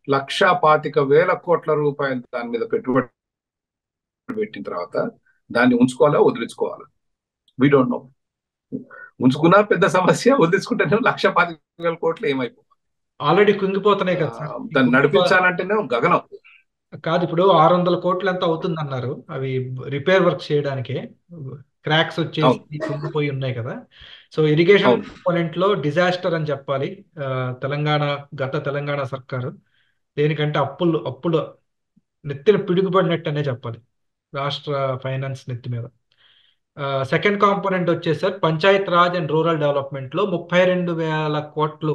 1,25,000 కోట్ల రూపాయలు దాని మీద పెట్టుబడి పెట్టిన తర్వాత దాన్ని ఉంచుకోవాలా వదిలించుకోవాలా? We don't know. ఉంచుకున్నా పెద్ద సమస్య, వదిలించుకుంటేనే 1,25,000 కోట్లు ఏమైపోతుంది. ఆల్రెడీ కుంగిపోతున్నాయి కదా సార్. దాన్ని నడిపించాలంటేనే గగనం. కాదు, ఇప్పుడు 600 కోట్లు ఎంత అవుతుంది అన్నారు అవి రిపేర్ వర్క్ చేయడానికే. క్రాక్స్ వచ్చేసి కుంగిపోయి ఉన్నాయి కదా. సో ఇరిగేషన్ కాంపోనెంట్ లో డిజాస్టర్ అని చెప్పాలి తెలంగాణ సర్కారు. దేనికంటే అప్పులు నెత్తిన పిడుగుపడినట్టు అనే చెప్పాలి రాష్ట్ర ఫైనాన్స్ నెత్తి మీద. సెకండ్ కాంపోనెంట్ వచ్చేసరి panchayat raj and rural development లో 32,000 కోట్లు,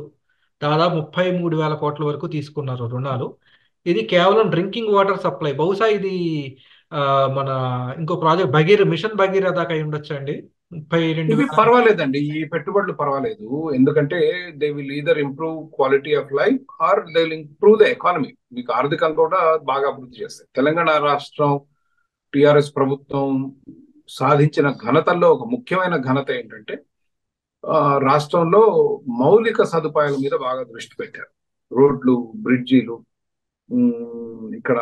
దాదాపు 33,000 కోట్ల వరకు తీసుకున్నారు రుణాలు. ఇది కేవలం డ్రింకింగ్ వాటర్ సప్లై. బహుశా ఇది మన ఇంకో ప్రాజెక్ట్ మిషన్ భగీరథ దాకా అయి ఉండొచ్చు అండి. ఇవి 32,000. పర్వాలేదండి, ఈ పెట్టుబడులు పర్వాలేదు. ఎందుకంటే they will either improve quality of life or they will improve the economy. మీకు ఆర్థికంగా కూడా బాగా అభివృద్ధి చేస్తాయి. తెలంగాణ రాష్ట్రం టిఆర్ఎస్ ప్రభుత్వం సాధించిన ఘనతల్లో ఒక ముఖ్యమైన ఘనత ఏంటంటే రాష్ట్రంలో మౌలిక సదుపాయాల మీద బాగా దృష్టి పెట్టారు. రోడ్లు, బ్రిడ్జీలు. ఇక్కడ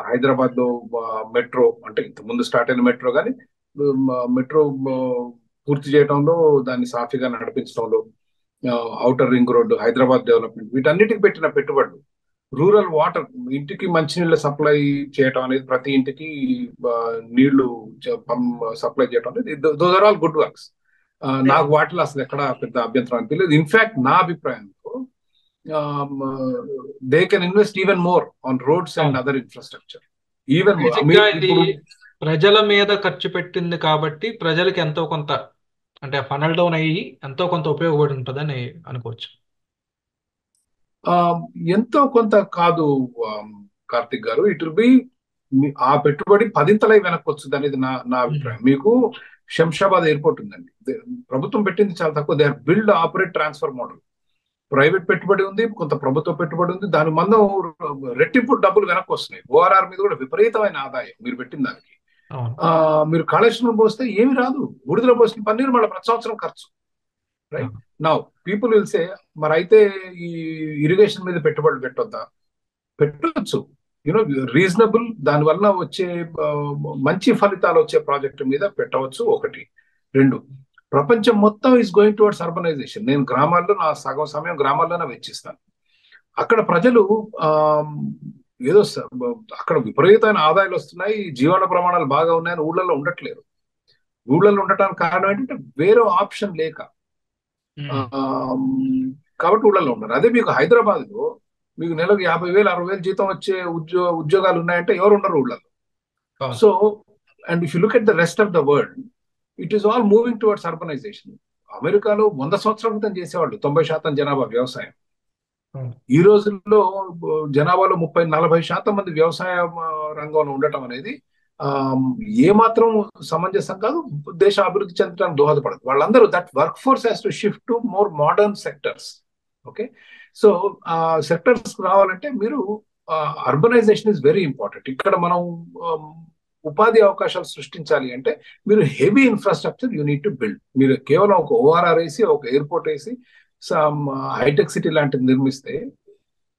హైదరాబాద్ లో మెట్రో, అంటే ఇంతకుముందు స్టార్ట్ అయిన మెట్రో కానీ మెట్రో పూర్తి చేయడంలో, దాన్ని సాఫీగా నడిపించడంలో, outer ring road, Hyderabad development, వీటన్నిటికి పెట్టిన పెట్టుబడులు. రూరల్ వాటర్, ఇంటికి మంచినీళ్ళ సప్లై చేయటం అనేది, ప్రతి ఇంటికి నీళ్లు సప్లై చేయటం అనేది, those are all good works. నాకు వాటిలో అసలు ఎక్కడ పెద్ద అభ్యంతరం అనిపించలేదు. ఇన్ఫాక్ట్ నా అభిప్రాయంలో they can invest even more on roads and other infrastructure. Even ప్రజల మీద ఖర్చు పెట్టింది కాబట్టి ప్రజలకి ఎంతో కొంత, అంటే ఫనల్ డౌన్ అయ్యి ఎంతో కొంత ఉపయోగపడి ఉంటుందని అనుకోవచ్చు. ఎంతో కొంత కాదు కార్తిక్ గారు, ఇట్ విల్ బి ఆ పెట్టుబడి 10 వెనక్కి వస్తుంది అనేది నా అభిప్రాయం. మీకు శంషాబాద్ ఎయిర్పోర్ట్ ఉందండి, ప్రభుత్వం పెట్టింది చాలా తక్కువ. They are build operate transfer model. Private పెట్టుబడి ఉంది, కొంత ప్రభుత్వ పెట్టుబడి ఉంది. దాని మందం రెట్టింపు డబ్బులు వెనక్కి వస్తున్నాయి. ఓఆర్ఆర్ మీద కూడా విపరీతమైన ఆదాయం మీరు పెట్టిన దానికి. మీరు కాళేశ్వరం పోస్తే ఏమి రాదు, బూడిదలో పోసిన పన్నీరు మళ్ళీ ప్రతి సంవత్సరం ఖర్చు. Right now people will say, మరి అయితే ఈ ఇరిగేషన్ మీద పెట్టుబడులు పెట్టొద్దా? పెట్టొచ్చు, యూనో రీజనబుల్, దానివల్ల వచ్చే మంచి ఫలితాలు వచ్చే ప్రాజెక్టు మీద పెట్టవచ్చు. ఒకటి. రెండు, ప్రపంచం మొత్తం ఈస్ గోయింగ్ టువర్డ్స్ అర్బనైజేషన్. నేను గ్రామాల్లో నా సగం సమయం గ్రామాల్లోనే వెచ్చిస్తాను. అక్కడ ప్రజలు ఏదో అక్కడ విపరీతమైన ఆదాయాలు వస్తున్నాయి, జీవన ప్రమాణాలు బాగా ఉన్నాయని ఊళ్ళల్లో ఉండట్లేదు. ఊళ్ళల్లో ఉండటానికి కారణం ఏంటంటే వేరే ఆప్షన్ లేక, కాబట్టి ఊళ్ళల్లో ఉన్నారు. అదే మీకు హైదరాబాద్ లో మీకు నెలకు 50,000 60,000 జీతం వచ్చే ఉద్యోగాలు ఉన్నాయంటే ఎవరు ఉండరు ఊళ్ళల్లో. So and if you look at the rest of the world, it is all moving towards urbanisation. అమెరికాలో 100 సంవత్సరాల క్రితం చేసేవాళ్ళు 90% జనాభా వ్యవసాయం. అవును. ఈ రోజుల్లో జనాభాలో 30-40% మంది వ్యవసాయ రంగంలో ఉండటం అనేది ఆ, ఏమాత్రం సమంజసం కాదు. దేశ అభివృద్ధి చెందడానికి దోహదపడదు. వాళ్ళందరూ that work force has to shift to more modern sectors. Okay, so ఆ సెక్టర్స్ రావాలంటే మీరు అర్బనైజేషన్ ఇస్ వెరీ ఇంపార్టెంట్. ఇక్కడ మనం ఉపాధి అవకాశాలు సృష్టించాలి అంటే మీరు heavy infrastructure you need to build. మీరు కేవలం ఒక ఓఆర్ఆర్ వేసి ఒక ఎయిర్పోర్ట్ వేసి హైటెక్ సిటీ లాంటిది నిర్మిస్తే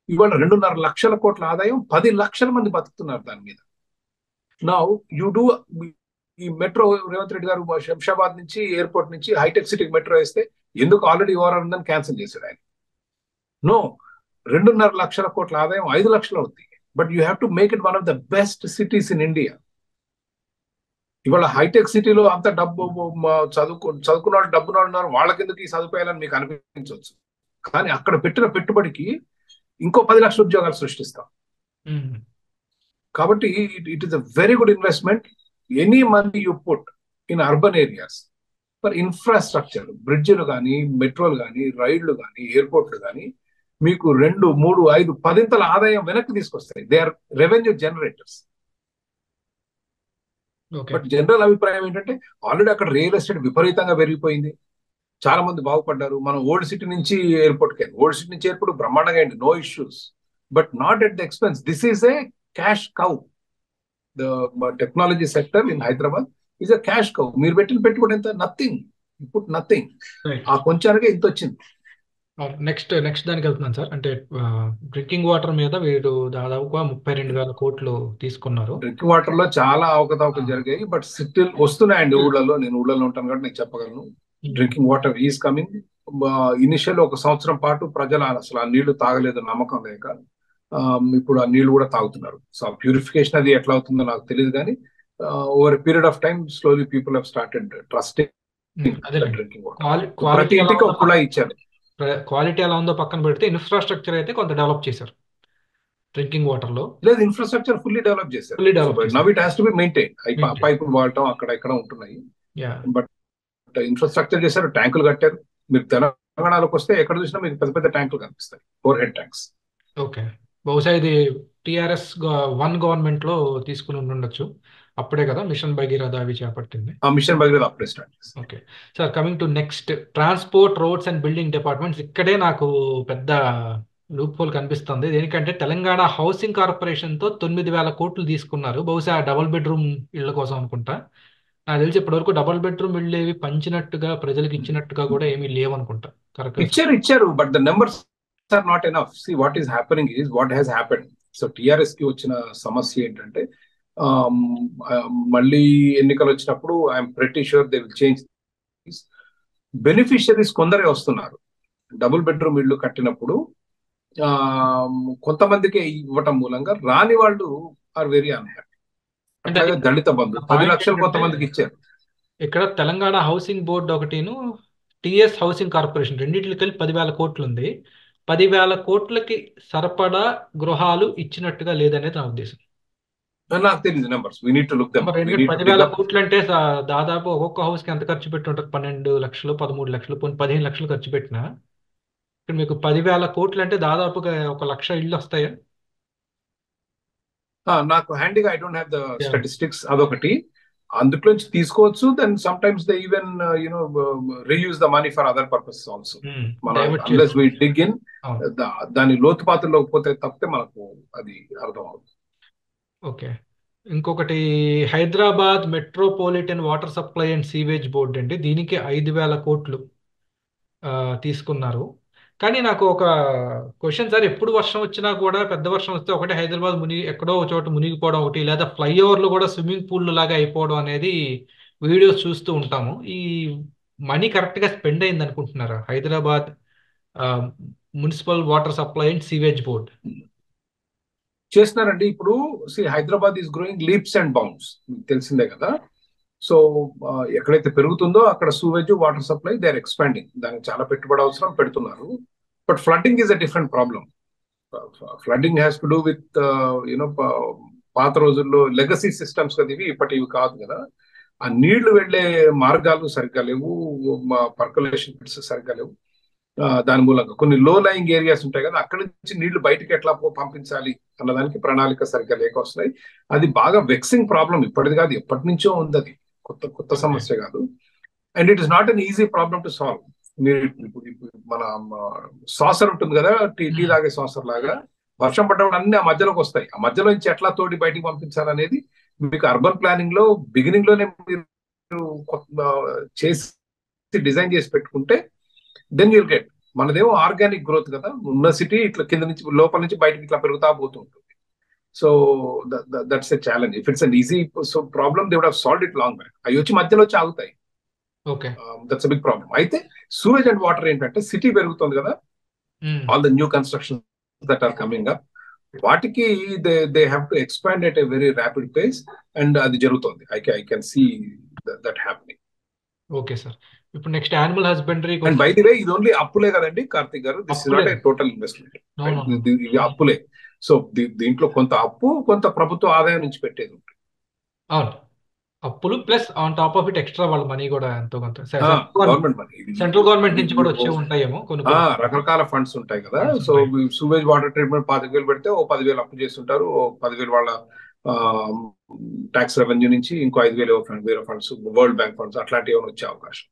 ఇవాళ 2.5 లక్షల కోట్ల ఆదాయం, 10 లక్షల మంది బతుకుతున్నారు దాని మీద. నా యూ డూ ఈ మెట్రో, రేవంత్ రెడ్డి గారు శంషాబాద్ నుంచి ఎయిర్పోర్ట్ నుంచి హైటెక్ సిటీకి మెట్రో వేస్తే ఎందుకు ఆల్రెడీ ఓఆర్ఆర్ ఉందని క్యాన్సిల్ చేశాడు ఆయన. నో, 2.5 లక్షల కోట్ల ఆదాయం 5 లక్షలు అవుతుంది. But you have to make it one of the best cities in India. ఇవాళ హైటెక్ సిటీలో అంత డబ్బు చదువుకున్న వాళ్ళు డబ్బున ఉన్నారు, వాళ్ళకెందుకు ఈ సదుపాయాలని మీకు అనిపించవచ్చు. కానీ అక్కడ పెట్టిన పెట్టుబడికి ఇంకో 10 లక్షల ఉద్యోగాలు సృష్టిస్తాం. కాబట్టి it is a very good investment. Any money you put in urban areas for infrastructure, బ్రిడ్జ్లు కానీ, మెట్రోలు కానీ, రైళ్లు కానీ, ఎయిర్పోర్ట్లు కానీ మీకు 2, 3, 5, 10 ఆదాయం వెనక్కి తీసుకొస్తాయి. They are revenue generators. But general అభిప్రాయం ఏంటంటే ఆల్రెడీ అక్కడ రియల్ ఎస్టేట్ విపరీతంగా పెరిగిపోయింది, చాలా మంది బాగుపడ్డారు. మనం ఓల్డ్ సిటీ నుంచి ఎయిర్పోర్ట్కి వెళ్ళి, ఓల్డ్ సిటీ నుంచి ఎయిర్పోర్ట్ బ్రహ్మాండంగా అయింది, no issues. But not at the expense. This is a cash cow. The technology sector in Hyderabad is a cash cow. మీరు పెట్టిన పెట్టుబడి ఎంత? నథింగ్. ఇప్పుడు నథింగ్. ఆ కొంచానికే ఇంత వచ్చింది. నెక్స్ట్ దానికి వెళ్తున్నాను సార్. అంటే డ్రింకింగ్ వాటర్ మీద వీడు దాదాపుగా 32,000 కోట్లు తీసుకున్నారు. డ్రింకింగ్ వాటర్ లో చాలా అవకతవకలు జరిగాయి, బట్ స్టిల్ వస్తున్నాయండి ఊళ్ళలో. నేను ఊళ్ళలో ఉంటాను కాబట్టి నేను చెప్పగలను. Drinking water is coming. Initial 1 సంవత్సరం పాటు ప్రజలు అసలు ఆ నీళ్లు తాగలేదు, నమ్మకం లేక. ఇప్పుడు ఆ నీళ్లు కూడా తాగుతున్నారు. సో ప్యూరిఫికేషన్ అది ఎట్లా అవుతుందో నాకు తెలియదు, కానీ over period of time slowly people have started trusting drinking water. ప్రతి ఇంటికి ఒక కుళాయి ఇచ్చారు. క్వాలిటీ ఎలా ఉందో పక్కన పెడితే ఇన్ఫ్రాస్ట్రక్చర్ అయితే కొంత డెవలప్ చేశారు డ్రింకింగ్ వాటర్ లో. లేదు, ఇన్ఫ్రాస్ట్రక్చర్ ఫుల్లీ డెవలప్ చేశారు. Now it has to be maintain. పైపులు వాడటం అక్కడ ఇక్కడ ఉంటున్నాయి, బట్ ఇన్ఫ్రాస్ట్రక్చర్ చేశారు. ట్యాంకులు కట్టారు. మీరు తెలంగాణలోకి వస్తే ఎక్కడ చూసినా మీకు పెద్ద పెద్ద ట్యాంకులు కనిపిస్తాయి, 4 హెడ్ ట్యాంక్స్. ఓకే, బహుశా ఇది టిఆర్ఎస్ 1 గవర్నమెంట్ లో తీసుకుని ఉండొచ్చు. అప్పుడే కదా మిషన్ భగీరథ అవి చేపట్టింది. ఆ మిషన్ భగీరథ అప్పుడే స్టార్ట్ చేసింది. Okay sir, coming to next, transport, roads and building departments. ఇక్కడే నాకు పెద్ద లూప్ హోల్ కనిపిస్తుంది. దేనికంటే తెలంగాణ హౌసింగ్ కార్పొరేషన్ తో 9,000 కోట్లు తీసుకున్నారు. బహుశా డబుల్ బెడ్రూమ్ ఇళ్ల కోసం అనుకుంటా. నాకు తెలిసి ఇప్పటివరకు డబుల్ బెడ్రూమ్ ఇళ్ళు ఏవి పంచినట్టుగా, ప్రజలకు ఇచ్చినట్టుగా కూడా ఏమీ లేవనుకుంటా. కరెక్ట్? ఇచ్చారు, but the numbers are not enough. See what is happening is what has happened. So TRS కి వచ్చిన సమస్య ఏంటంటే, మళ్ళీ ఎన్నికలు వచ్చినప్పుడు I'm pretty sure they will change. Beneficiaries కొందరే వస్తున్నారు. డబుల్ బెడ్రూమ్ ఇళ్ళు కట్టినప్పుడు కొంతమందికి ఇవ్వటం మూలంగా రాని వాళ్ళు ఆర్ వెరీ అన్హ్యాపీ. అట్లాగే దళిత బంధు 10 లక్షలు కొంతమందికి ఇచ్చారు. ఇక్కడ తెలంగాణ హౌసింగ్ బోర్డు ఒకటిను, టిఎస్ హౌసింగ్ కార్పొరేషన్ రెండింటికి కలిపి 10,000 కోట్లు ఉంది. 10,000 కోట్లకి సరిపడా గృహాలు ఇచ్చినట్టుగా లేదనేది నా ఉద్దేశం. నాకు తెలియదు numbers, we need to look them. 10,000 కోట్లు అంటే దాదాపు ఒక్కొక్క హౌస్ కి ఎంత ఖర్చు పెట్టి ఉంటుంది? 12 లక్షలు, 13 లక్షలు, 15 లక్షలు ఖర్చు పెట్టినా ఇక్కడ మీకు 10,000 కోట్లు అంటే దాదాపుగా 1 లక్ష ఇళ్ళు వస్తాయా? నాకు హ్యాండీగా I don't have the statistics. అదొకటి. అందులోంచి తీసుకోవచ్చు. Then sometimes they even reuse the money for other purposes also. Unless we dig in దాని లోతుపాతుల్లోకి పోతే తప్పితే మనకు అది అర్థం అవుతుంది. ఓకే, ఇంకొకటి Hyderabad metropolitan water supply and sewage board అండి. దీనికి 5,000 కోట్లు తీసుకున్నారు. కానీ నాకు ఒక క్వశ్చన్ సార్, ఎప్పుడు వర్షం వచ్చినా కూడా, పెద్ద వర్షం వస్తే ఒకటి హైదరాబాద్ ఎక్కడో ఒక చోట మునిగిపోవడం ఒకటి, లేదా ఫ్లైఓవర్లు కూడా స్విమ్మింగ్ పూల్ లాగా అయిపోవడం అనేది వీడియోస్ చూస్తూ ఉంటాము. ఈ మనీ కరెక్ట్గా స్పెండ్ అయింది అనుకుంటున్నారా Hyderabad municipal water supply and sewage board? చేస్తున్నారండి. ఇప్పుడు Hyderabad is growing leaps and bounds, తెలిసిందే కదా. సో ఎక్కడైతే పెరుగుతుందో అక్కడ sewage, water supply they are expanding. దానికి చాలా పెట్టుబడి అవసరం, పెడుతున్నారు. But flooding is a different problem. Flooding has to do with you know పాత రోజుల్లో లెగసీ సిస్టమ్స్ కదా ఇవి, ఇప్పటివి కాదు కదా. ఆ నీళ్లు వెళ్లే మార్గాలు సరిగ్గా లేవు, పర్కులేషన్ పిట్స్ సరిగ్గా లేవు. దాని మూలంగా కొన్ని లో లయింగ్ ఏరియాస్ ఉంటాయి కదా, అక్కడి నుంచి నీళ్లు బయటకి ఎట్లా పంపించాలి అన్నదానికి ప్రణాళిక సరిగ్గా లేక వస్తున్నాయి. అది బాగా వెక్సింగ్ ప్రాబ్లం, ఇప్పటిది కాదు ఎప్పటి నుంచో ఉంది అది, కొత్త కొత్త ఓకే. సమస్య కాదు. And it is not an easy problem to solve. మీరు ఇప్పుడు మన సాసర్ ఉంటుంది కదా, టీ టీ తాగే సాసర్ లాగా, వర్షం పడ్డప్పుడు అన్ని ఆ మధ్యలోకి వస్తాయి. ఆ మధ్యలో నుంచి ఎట్లా తోడి బయటికి పంపించాలనేది మీకు అర్బన్ ప్లానింగ్ లో బిగినింగ్ లోనే మీరు చేసి డిజైన్ చేసి పెట్టుకుంటే దెన్ యుల్ గెట్. మనదేమో ఆర్గానిక్ గ్రోత్ కదా, ఉన్న సిటీ ఇట్లా కింద నుంచి లోపల నుంచి బయటకి ఇట్లా పెరుగుతా పోతూ ఉంటుంది. So that's a challenge. If it's an easy so problem they would have solved it long back. అవి వచ్చి మధ్యలో వచ్చి ఆగుతాయి. ఓకే. That's big problem. అయితే సూరేజ్ అండ్ వాటర్ ఏంటంటే సిటీ పెరుగుతుంది కదా, all the new construction that are coming up, వాటికి they have to expand at a very rapid pace, and అది జరుగుతుంది. I can see that happening. Okay sir. ఇప్పుడు నెక్స్ట్ యానిమల్ హస్బెండరీకి అండ్ వచ్చి బై ది వే ఇది ఓన్లీ అప్పులే కదండి కార్తిక్ గారు, దిస్ ఇస్ అప్పులే. Not a total investment. అవునవును. ఇవి అప్పులే. సో దీంట్లో కొంత అప్పు, కొంత ప్రభుత్వ ఆదాయం నుంచి పెట్టేది ఉంటుంది. అవును. అప్పులు plus on top of it extra వాళ్ళ మనీ కూడా ఎంతో కొంత సెంట్రల్ గవర్నమెంట్ మనీ ఇది. సెంట్రల్ గవర్నమెంట్ నుంచి కూడా వచ్చే ఉంటాయేమో కొన్ని కొన్ని రకరకాల ఫండ్స్ ఉంటాయి కదా. ఫండ్స్ సో ఉంటాయి. సూవేజ్ వాటర్ ట్రీట్మెంట్ 25,000 పెడితే ఓ 10,000 అప్పు చేస్తుంటారు, ఓ 10,000 వాళ్ళ ట్యాక్స్ రెవెన్యూ నుంచి, ఇంకో 5,000 వేరే ఫండ్స్, వరల్డ్ బ్యాంక్ ఫండ్స్ అట్లాంటివి ఏమైనా వచ్చే అవకాశం.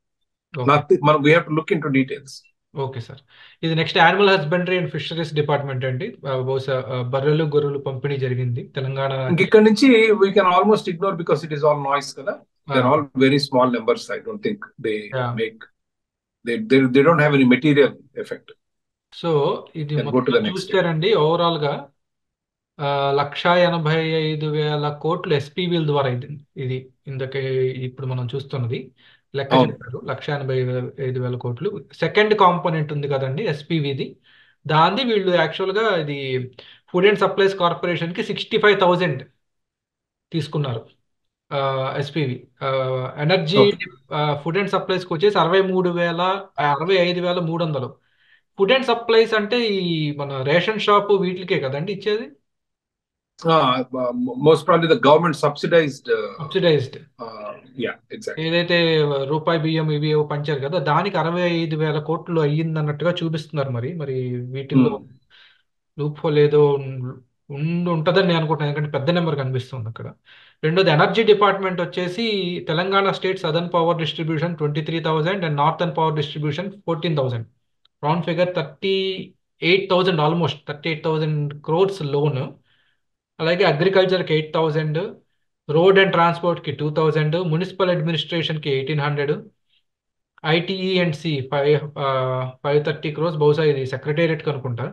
ఓకే. మనం we have to look into details. Okay sir. ఇది next animal husbandry and fisheries department అండి. బహుశా బర్రెలు గొర్రెలు పంపిణీ జరిగింది తెలంగాణ. ఇక్కడ నుంచి we can almost ignore because it is all noise కదా. They're all very small numbers. I don't think they make they don't have any material effect. So ఇది Can go to మొత్తం the next step. చూస్తారండి ఓవరాల్ గా 1,85,000 కోట్లు ఎస్పీవీల ద్వారా ఇది ఇందకే ఇప్పుడు మనం చూస్తున్నది లెక్క అవును. చెప్పారు. 1,85,000 కోట్లు. సెకండ్ కాంపోనెంట్ ఉంది కదండి ఎస్పీవీది, దాన్ని వీళ్ళు యాక్చువల్ గా ఇది ఫుడ్ అండ్ సప్లైస్ కార్పొరేషన్ కి 65,000 తీసుకున్నారు SPV. Energy Okay. Food and supplies కి వచ్చేసి 65,300. ఫుడ్ అండ్ సప్లైస్ అంటే ఈ మన రేషన్ షాప్ వీటికే కదండి ఇచ్చేది. Most probably the government subsidized. Subsidised. Yeah, exactly. ఏదైతే రూపాయి బియ్యం ఇవి ఏవో పంచారు కదా, దానికి 65,000 కోట్లు అయ్యింది అన్నట్టుగా చూపిస్తున్నారు. మరి మరి వీటిల్లో లూప్ హోల్ ఏదో ఉంటుందని నేను అనుకుంటున్నాను, ఎందుకంటే పెద్ద నెంబర్ కనిపిస్తుంది అక్కడ. రెండోది ఎనర్జీ డిపార్ట్మెంట్ వచ్చేసి Telangana state southern power distribution 23,000 and northern power distribution 14,000. Round figure 38,000, almost 38,000 crores loan. అలాగే అగ్రికల్చర్కి 8,000, రోడ్ అండ్ ట్రాన్స్పోర్ట్కి 2,000, మున్సిపల్ అడ్మినిస్ట్రేషన్కి 1,800, ఐటీఈ అండ్ సి 530 క్రోర్స్. బహుశా ఇది సెక్రటేరియట్ అనుకుంటా.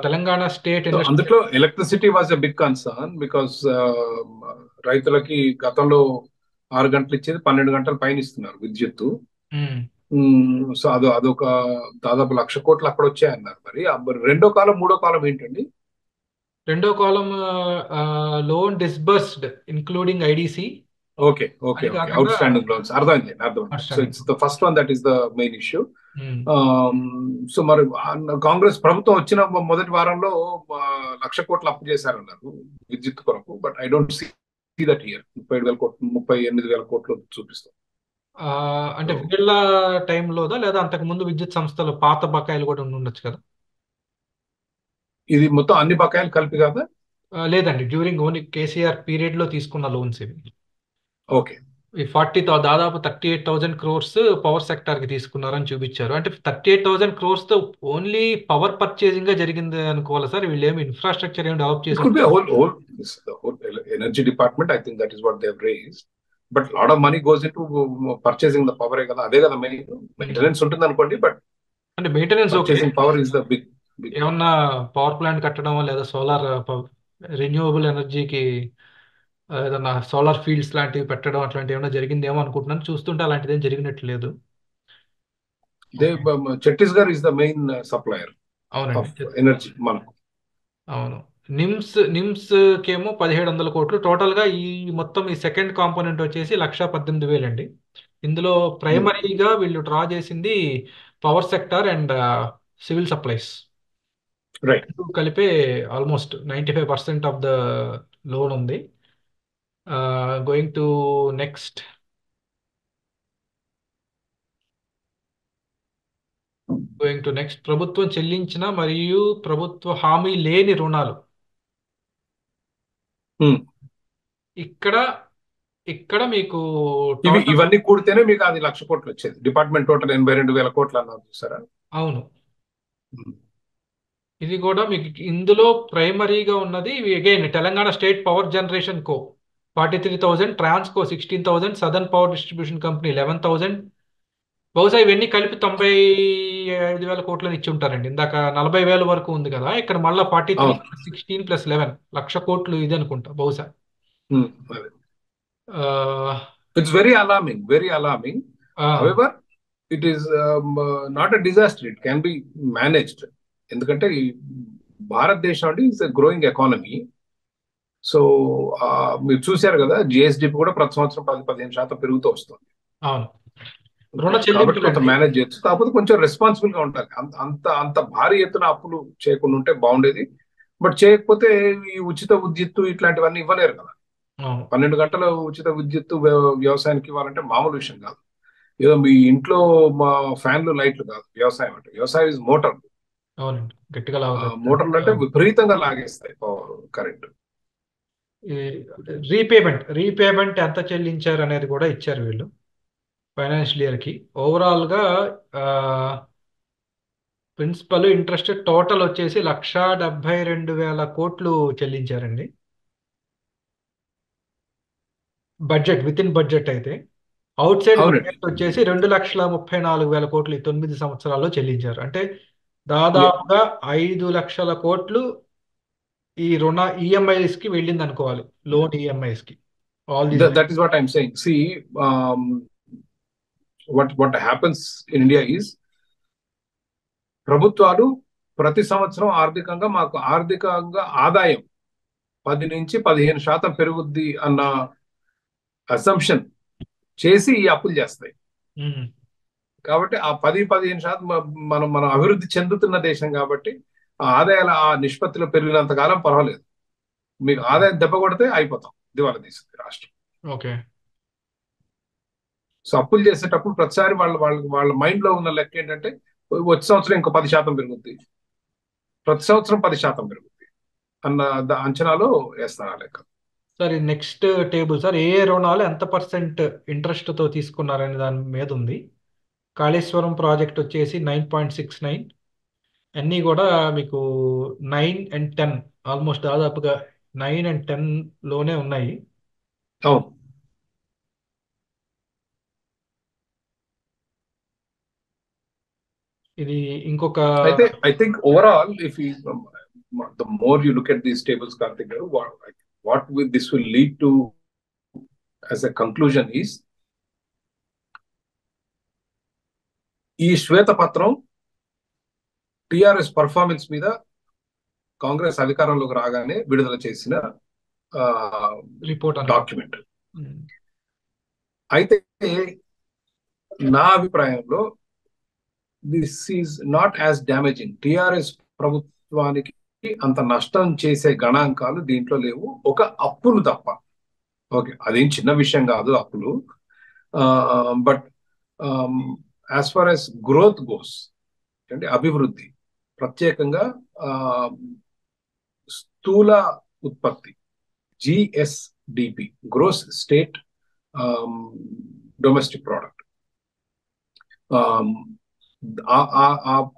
Telangana state So industry. అందులో electricity was a big concern because రైతులకి గతంలో 6 గంటలు ఇచ్చేది 12 గంటల పైన ఇస్తున్నారు విద్యుత్తు. సో అదొక దాదాపు 1,00,000 కోట్లు అక్కడ వచ్చాయన్నారు. మరి రెండో కాలం మూడో కాలం ఏంటండి? రెండో కాలం loan disbursed including IDC. Okay. Outstanding loans. అర్థమైంది. So it's the first one that is the main issue. So మరి కాంగ్రెస్ ప్రభుత్వం వచ్చిన మొదటి వారంలో 1,00,000 కోట్లు అప్పు చేశారన్నారు విద్యుత్ కొరకు. But I don't see that year. 37,000 కోట్లు 38,000 కోట్లు చూపిస్తాం. అంటే వీళ్ళ టైంలోదా లేదా అంతకు ముందు విద్యుత్ సంస్థలు పాత బకాయిలు కూడా ఉండొచ్చు కదా. ఇది మొత్తం అన్ని బకాయిలు కలిపి కదా? లేదండి, డ్యూరింగ్ ఓన్లీ కేసీఆర్ పీరియడ్ లో తీసుకున్న లోన్స్ ఇవి. ఓకే. ఈ దాదాపు 38,000 క్రోర్స్ పవర్ సెక్టార్ కి తీసుకున్నారని చూపించారు. అంటే 38,000 క్రోర్స్ తో ఓన్లీ పవర్ పర్చేసింగ్ గా జరిగింది అనుకోవాలి సార్. వీళ్ళు ఏమి ఇన్ఫ్రాస్ట్రక్చర్ ఏమి డెవలప్ It could be చేశారు. the whole energy department. I think that is what they have raised. But a lot of money goes into purchasing the power కదా. అదే కదా మెయిన్. మెయింటెనెన్స్ ఉంటుంది అనుకోండి, బట్ అంటే maintenance okay. purchasing power is the big. ఏమన్నా పవర్ ప్లాంట్ కట్టడం లేదా సోలార్ రెన్యూవబుల్ ఎనర్జీకి ఏదన్నా సోలార్ ఫీల్డ్స్ లాంటివి పెట్టడం అట్లాంటివి ఏమైనా జరిగిందేమో అనుకుంటున్నాను. చూస్తుంటే అలాంటిది ఏం జరిగినట్టు లేదు. Chhattisgarh is the main supplier of energy మనకు. అవును. నిమ్స్ కేమో 1,700 కోట్లు టోటల్ గా. ఈ మొత్తం ఈ సెకండ్ కాంపోనెంట్ వచ్చేసి 1,18,000 అండి. ఇందులో ప్రైమరీగా వీళ్ళు డ్రా చేసింది power sector and civil supplies కలిపే ఆల్మోస్ట్ 95% ఆఫ్ ద లోన్ ఉంది. Going to next. Going to next, ప్రభుత్వం చెల్లించిన మరియు ప్రభుత్వ హామీ లేని రుణాలు. ఉమ్. ఇక్కడ ఇక్కడ మీకు టోటల్. ఇవన్నీ కూడితేనే మీకు అది 1,00,000 కోట్లు వచ్చేది. డిపార్ట్మెంట్ టోటల్ 82,000 కోట్లు అన్నారు చూసారా. అవును, ఉమ్. ఇది కూడా మీకు ఇందులో ప్రైమరీగా ఉన్నది again Telangana state power generation co 43,000, Transco 16,000, southern power distribution company 11,000. బహుశా ఇవన్నీ కలిపి 95,000 కోట్లని ఇచ్చి ఉంటారండి. ఇందాక 40,000 వరకు ఉంది కదా, ఇక్కడ మళ్ళీ 43 అవును. 16 + 11 1,00,000 కోట్లు ఇది అనుకుంటా బహుశా. అదే. Ah, it's very alarming, very alarming. Ah, however it is not a disaster, it can be managed. ఎందుకంటే ఈ భారతదేశం అంటే ఇట్స్ గ్రోయింగ్ ఎకానమీ. సో మీరు చూశారు కదా, జిఎస్డిపి కూడా ప్రతి సంవత్సరం 10-15% పెరుగుతూ వస్తుంది. అవును. రుణ కాబట్టి కొంత చెల్లింపులండి. మేనేజ్ చేయొచ్చు, కాకపోతే కొంచెం రెస్పాన్సిబుల్ గా ఉండాలి. అంత అంత అంత భారీ ఎత్తున అప్పులు చేయకుండా ఉంటే బాగుండేది. బట్ చేయకపోతే ఈ ఉచిత విద్యుత్తు ఇట్లాంటివన్నీ ఇవ్వలేరు కదా. అవును, 12 గంటల ఉచిత విద్యుత్తు వ్యవసాయానికి ఇవ్వాలంటే మామూలు విషయం కాదు. ఏదో మీ ఇంట్లో మా ఫ్యాన్లు లైట్లు కాదు వ్యవసాయం అంటే. వ్యవసాయం ఇస్ మోటార్. అవునండి, గట్టిగా లాగుతారు. మోటార్లు అంటే విపరీతంగా లాగేస్తాయి కరెంట్. రీపేమెంట్ ఎంత చెల్లించారు అనేది కూడా ఇచ్చారు వీళ్ళు ఫైనాన్షియల్ ఇయర్ కి. ఓవరాల్ గా ప్రిన్సిపల్ ఇంట్రెస్ట్ టోటల్ వచ్చేసి 1,72,000 కోట్లు చెల్లించారండి. బడ్జెట్ విత్ ఇన్ బడ్జెట్ అయితే. అవుట్ సైడ్ అవునండి. బడ్జెట్ వచ్చేసి 2,34,000 కోట్లు ఈ 9 సంవత్సరాల్లో చెల్లించారు. అంటే దాదాపుగా 5,00,000 కోట్లు ఈ రుణ ఈఎంఐస్ కి వెళ్ళింది అనుకోవాలి, లోన్ ఈఎంఐస్ కి. All these. That is what I'm saying. See what happens in India is, ప్రభుత్వాలు ప్రతి సంవత్సరం మాకు ఆర్థికంగా ఆదాయం 10-15% పెరుగుద్ది అన్న అసంప్షన్ చేసి ఈ అప్పులు చేస్తాయి. కాబట్టి ఆ 10-15% మనం అభివృద్ధి చెందుతున్న దేశం కాబట్టి ఆ ఆదాయాల ఆ నిష్పత్తిలో పెరిగినంత కాలం పర్వాలేదు. మీకు ఆదాయం దెబ్బ కొడితే అయిపోతాం, దివాలా తీస్తుంది రాష్ట్రం. ఓకే. సో అప్పులు చేసేటప్పుడు ప్రతిసారి వాళ్ళ మైండ్ లో ఉన్న లెక్క ఏంటంటే, వచ్చే సంవత్సరం ఇంకో 10% పెరుగుద్ది, ప్రతి సంవత్సరం 10% పెరుగుద్ది అన్న అంచనాలో వేస్తారు ఆ లెక్క. సార్ నెక్స్ట్ టేబుల్ సార్, ఏ రుణాలు ఎంత పర్సెంట్ ఇంట్రెస్ట్ తో తీసుకున్నారనే దాని మీద ఉంది. కాళేశ్వరం ప్రాజెక్ట్ వచ్చేసి 9.69, అన్నీ కూడా మీకు 9 and 10, ఆల్మోస్ట్ దాదాపుగా 9 and 10 లోనే ఉన్నాయి. అవును. ఇది ఇంకొక. అయితే I think overall if the more you look at these tables, Karthik garu, what this will lead to as a conclusion is, ఈ శ్వేతపత్రం టిఆర్ఎస్ పర్ఫార్మెన్స్ మీద కాంగ్రెస్ అధికారంలోకి రాగానే విడుదల చేసిన రిపోర్ట్ డాక్యుమెంట్. అయితే నా అభిప్రాయంలో this is not as damaging. TRS ప్రభుత్వానికి అంత నష్టం చేసే గణాంకాలు దీంట్లో లేవు, ఒక అప్పులు తప్ప. ఓకే, అదేం చిన్న విషయం కాదు అప్పులు. But as far as growth goes, అంటే అభివృద్ధి, ప్రత్యేకంగా స్థూల ఉత్పత్తి, GSDP, gross state domestic product,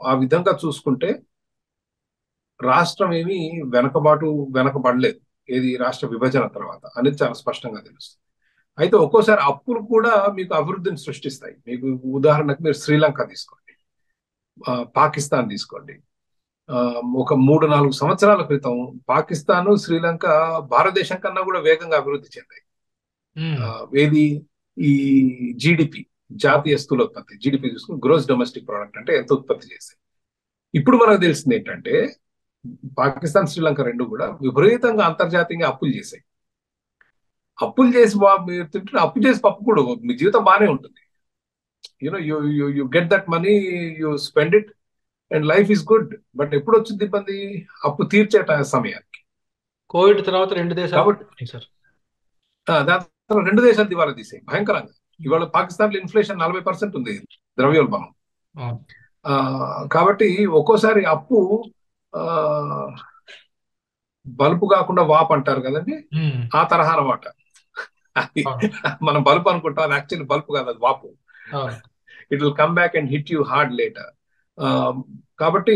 ఆ విధంగా చూసుకుంటే రాష్ట్రం ఏమీ వెనకబడలేదు ఏది రాష్ట్ర విభజన తర్వాత అనేది చాలా స్పష్టంగా తెలుస్తుంది. అయితే ఒక్కోసారి అప్పులు కూడా మీకు అభివృద్ధిని సృష్టిస్తాయి. మీకు ఉదాహరణకు మీరు శ్రీలంక తీసుకోండి, పాకిస్తాన్ తీసుకోండి. ఒక 3-4 సంవత్సరాల క్రితం పాకిస్తాన్, శ్రీలంక భారతదేశం కన్నా కూడా వేగంగా అభివృద్ధి చెందాయి. ఏది ఈ జీడిపి, జాతీయ స్థూలోత్పత్తి, జీడిపి చూసుకుని గ్రోస్ డొమెస్టిక్ ప్రోడక్ట్ అంటే ఎంత ఉత్పత్తి చేస్తాయి. ఇప్పుడు మనకు తెలిసింది ఏంటంటే పాకిస్తాన్, శ్రీలంక రెండు కూడా విపరీతంగా అంతర్జాతీయంగా అప్పులు చేశాయి. అప్పులు చేసి మీరు తింటున్న అప్పు చేసి పప్పు కూడా మీ జీవితం బాగానే ఉంటుంది. You know you get that money, you spend it and life is good. But ఎప్పుడు వచ్చింది ఇబ్బంది? అప్పు తీర్చే సమయానికి. కోవిడ్ తర్వాత 2 దేశాలు సార్, దాని తర్వాత 2 దేశాలు దివాలా తీసాయి భయంకరంగా. ఇవాళ పాకిస్తాన్ లో ఇన్ఫ్లేషన్ 40% ఉంది, ద్రవ్యోల్బణం. ఆ, కాబట్టి ఒక్కోసారి అప్పు ఆ, బలుపు కాకుండా వాపు అంటారు కదండి. ఉమ్, ఆ తరహా అన్నమాట. అది అవును మనం బల్బు అనుకుంటాం, అది యాక్చువల్లీ బల్బు కాదు, అది వాపు. అవును. It will come back and hit you hard later. కాబట్టి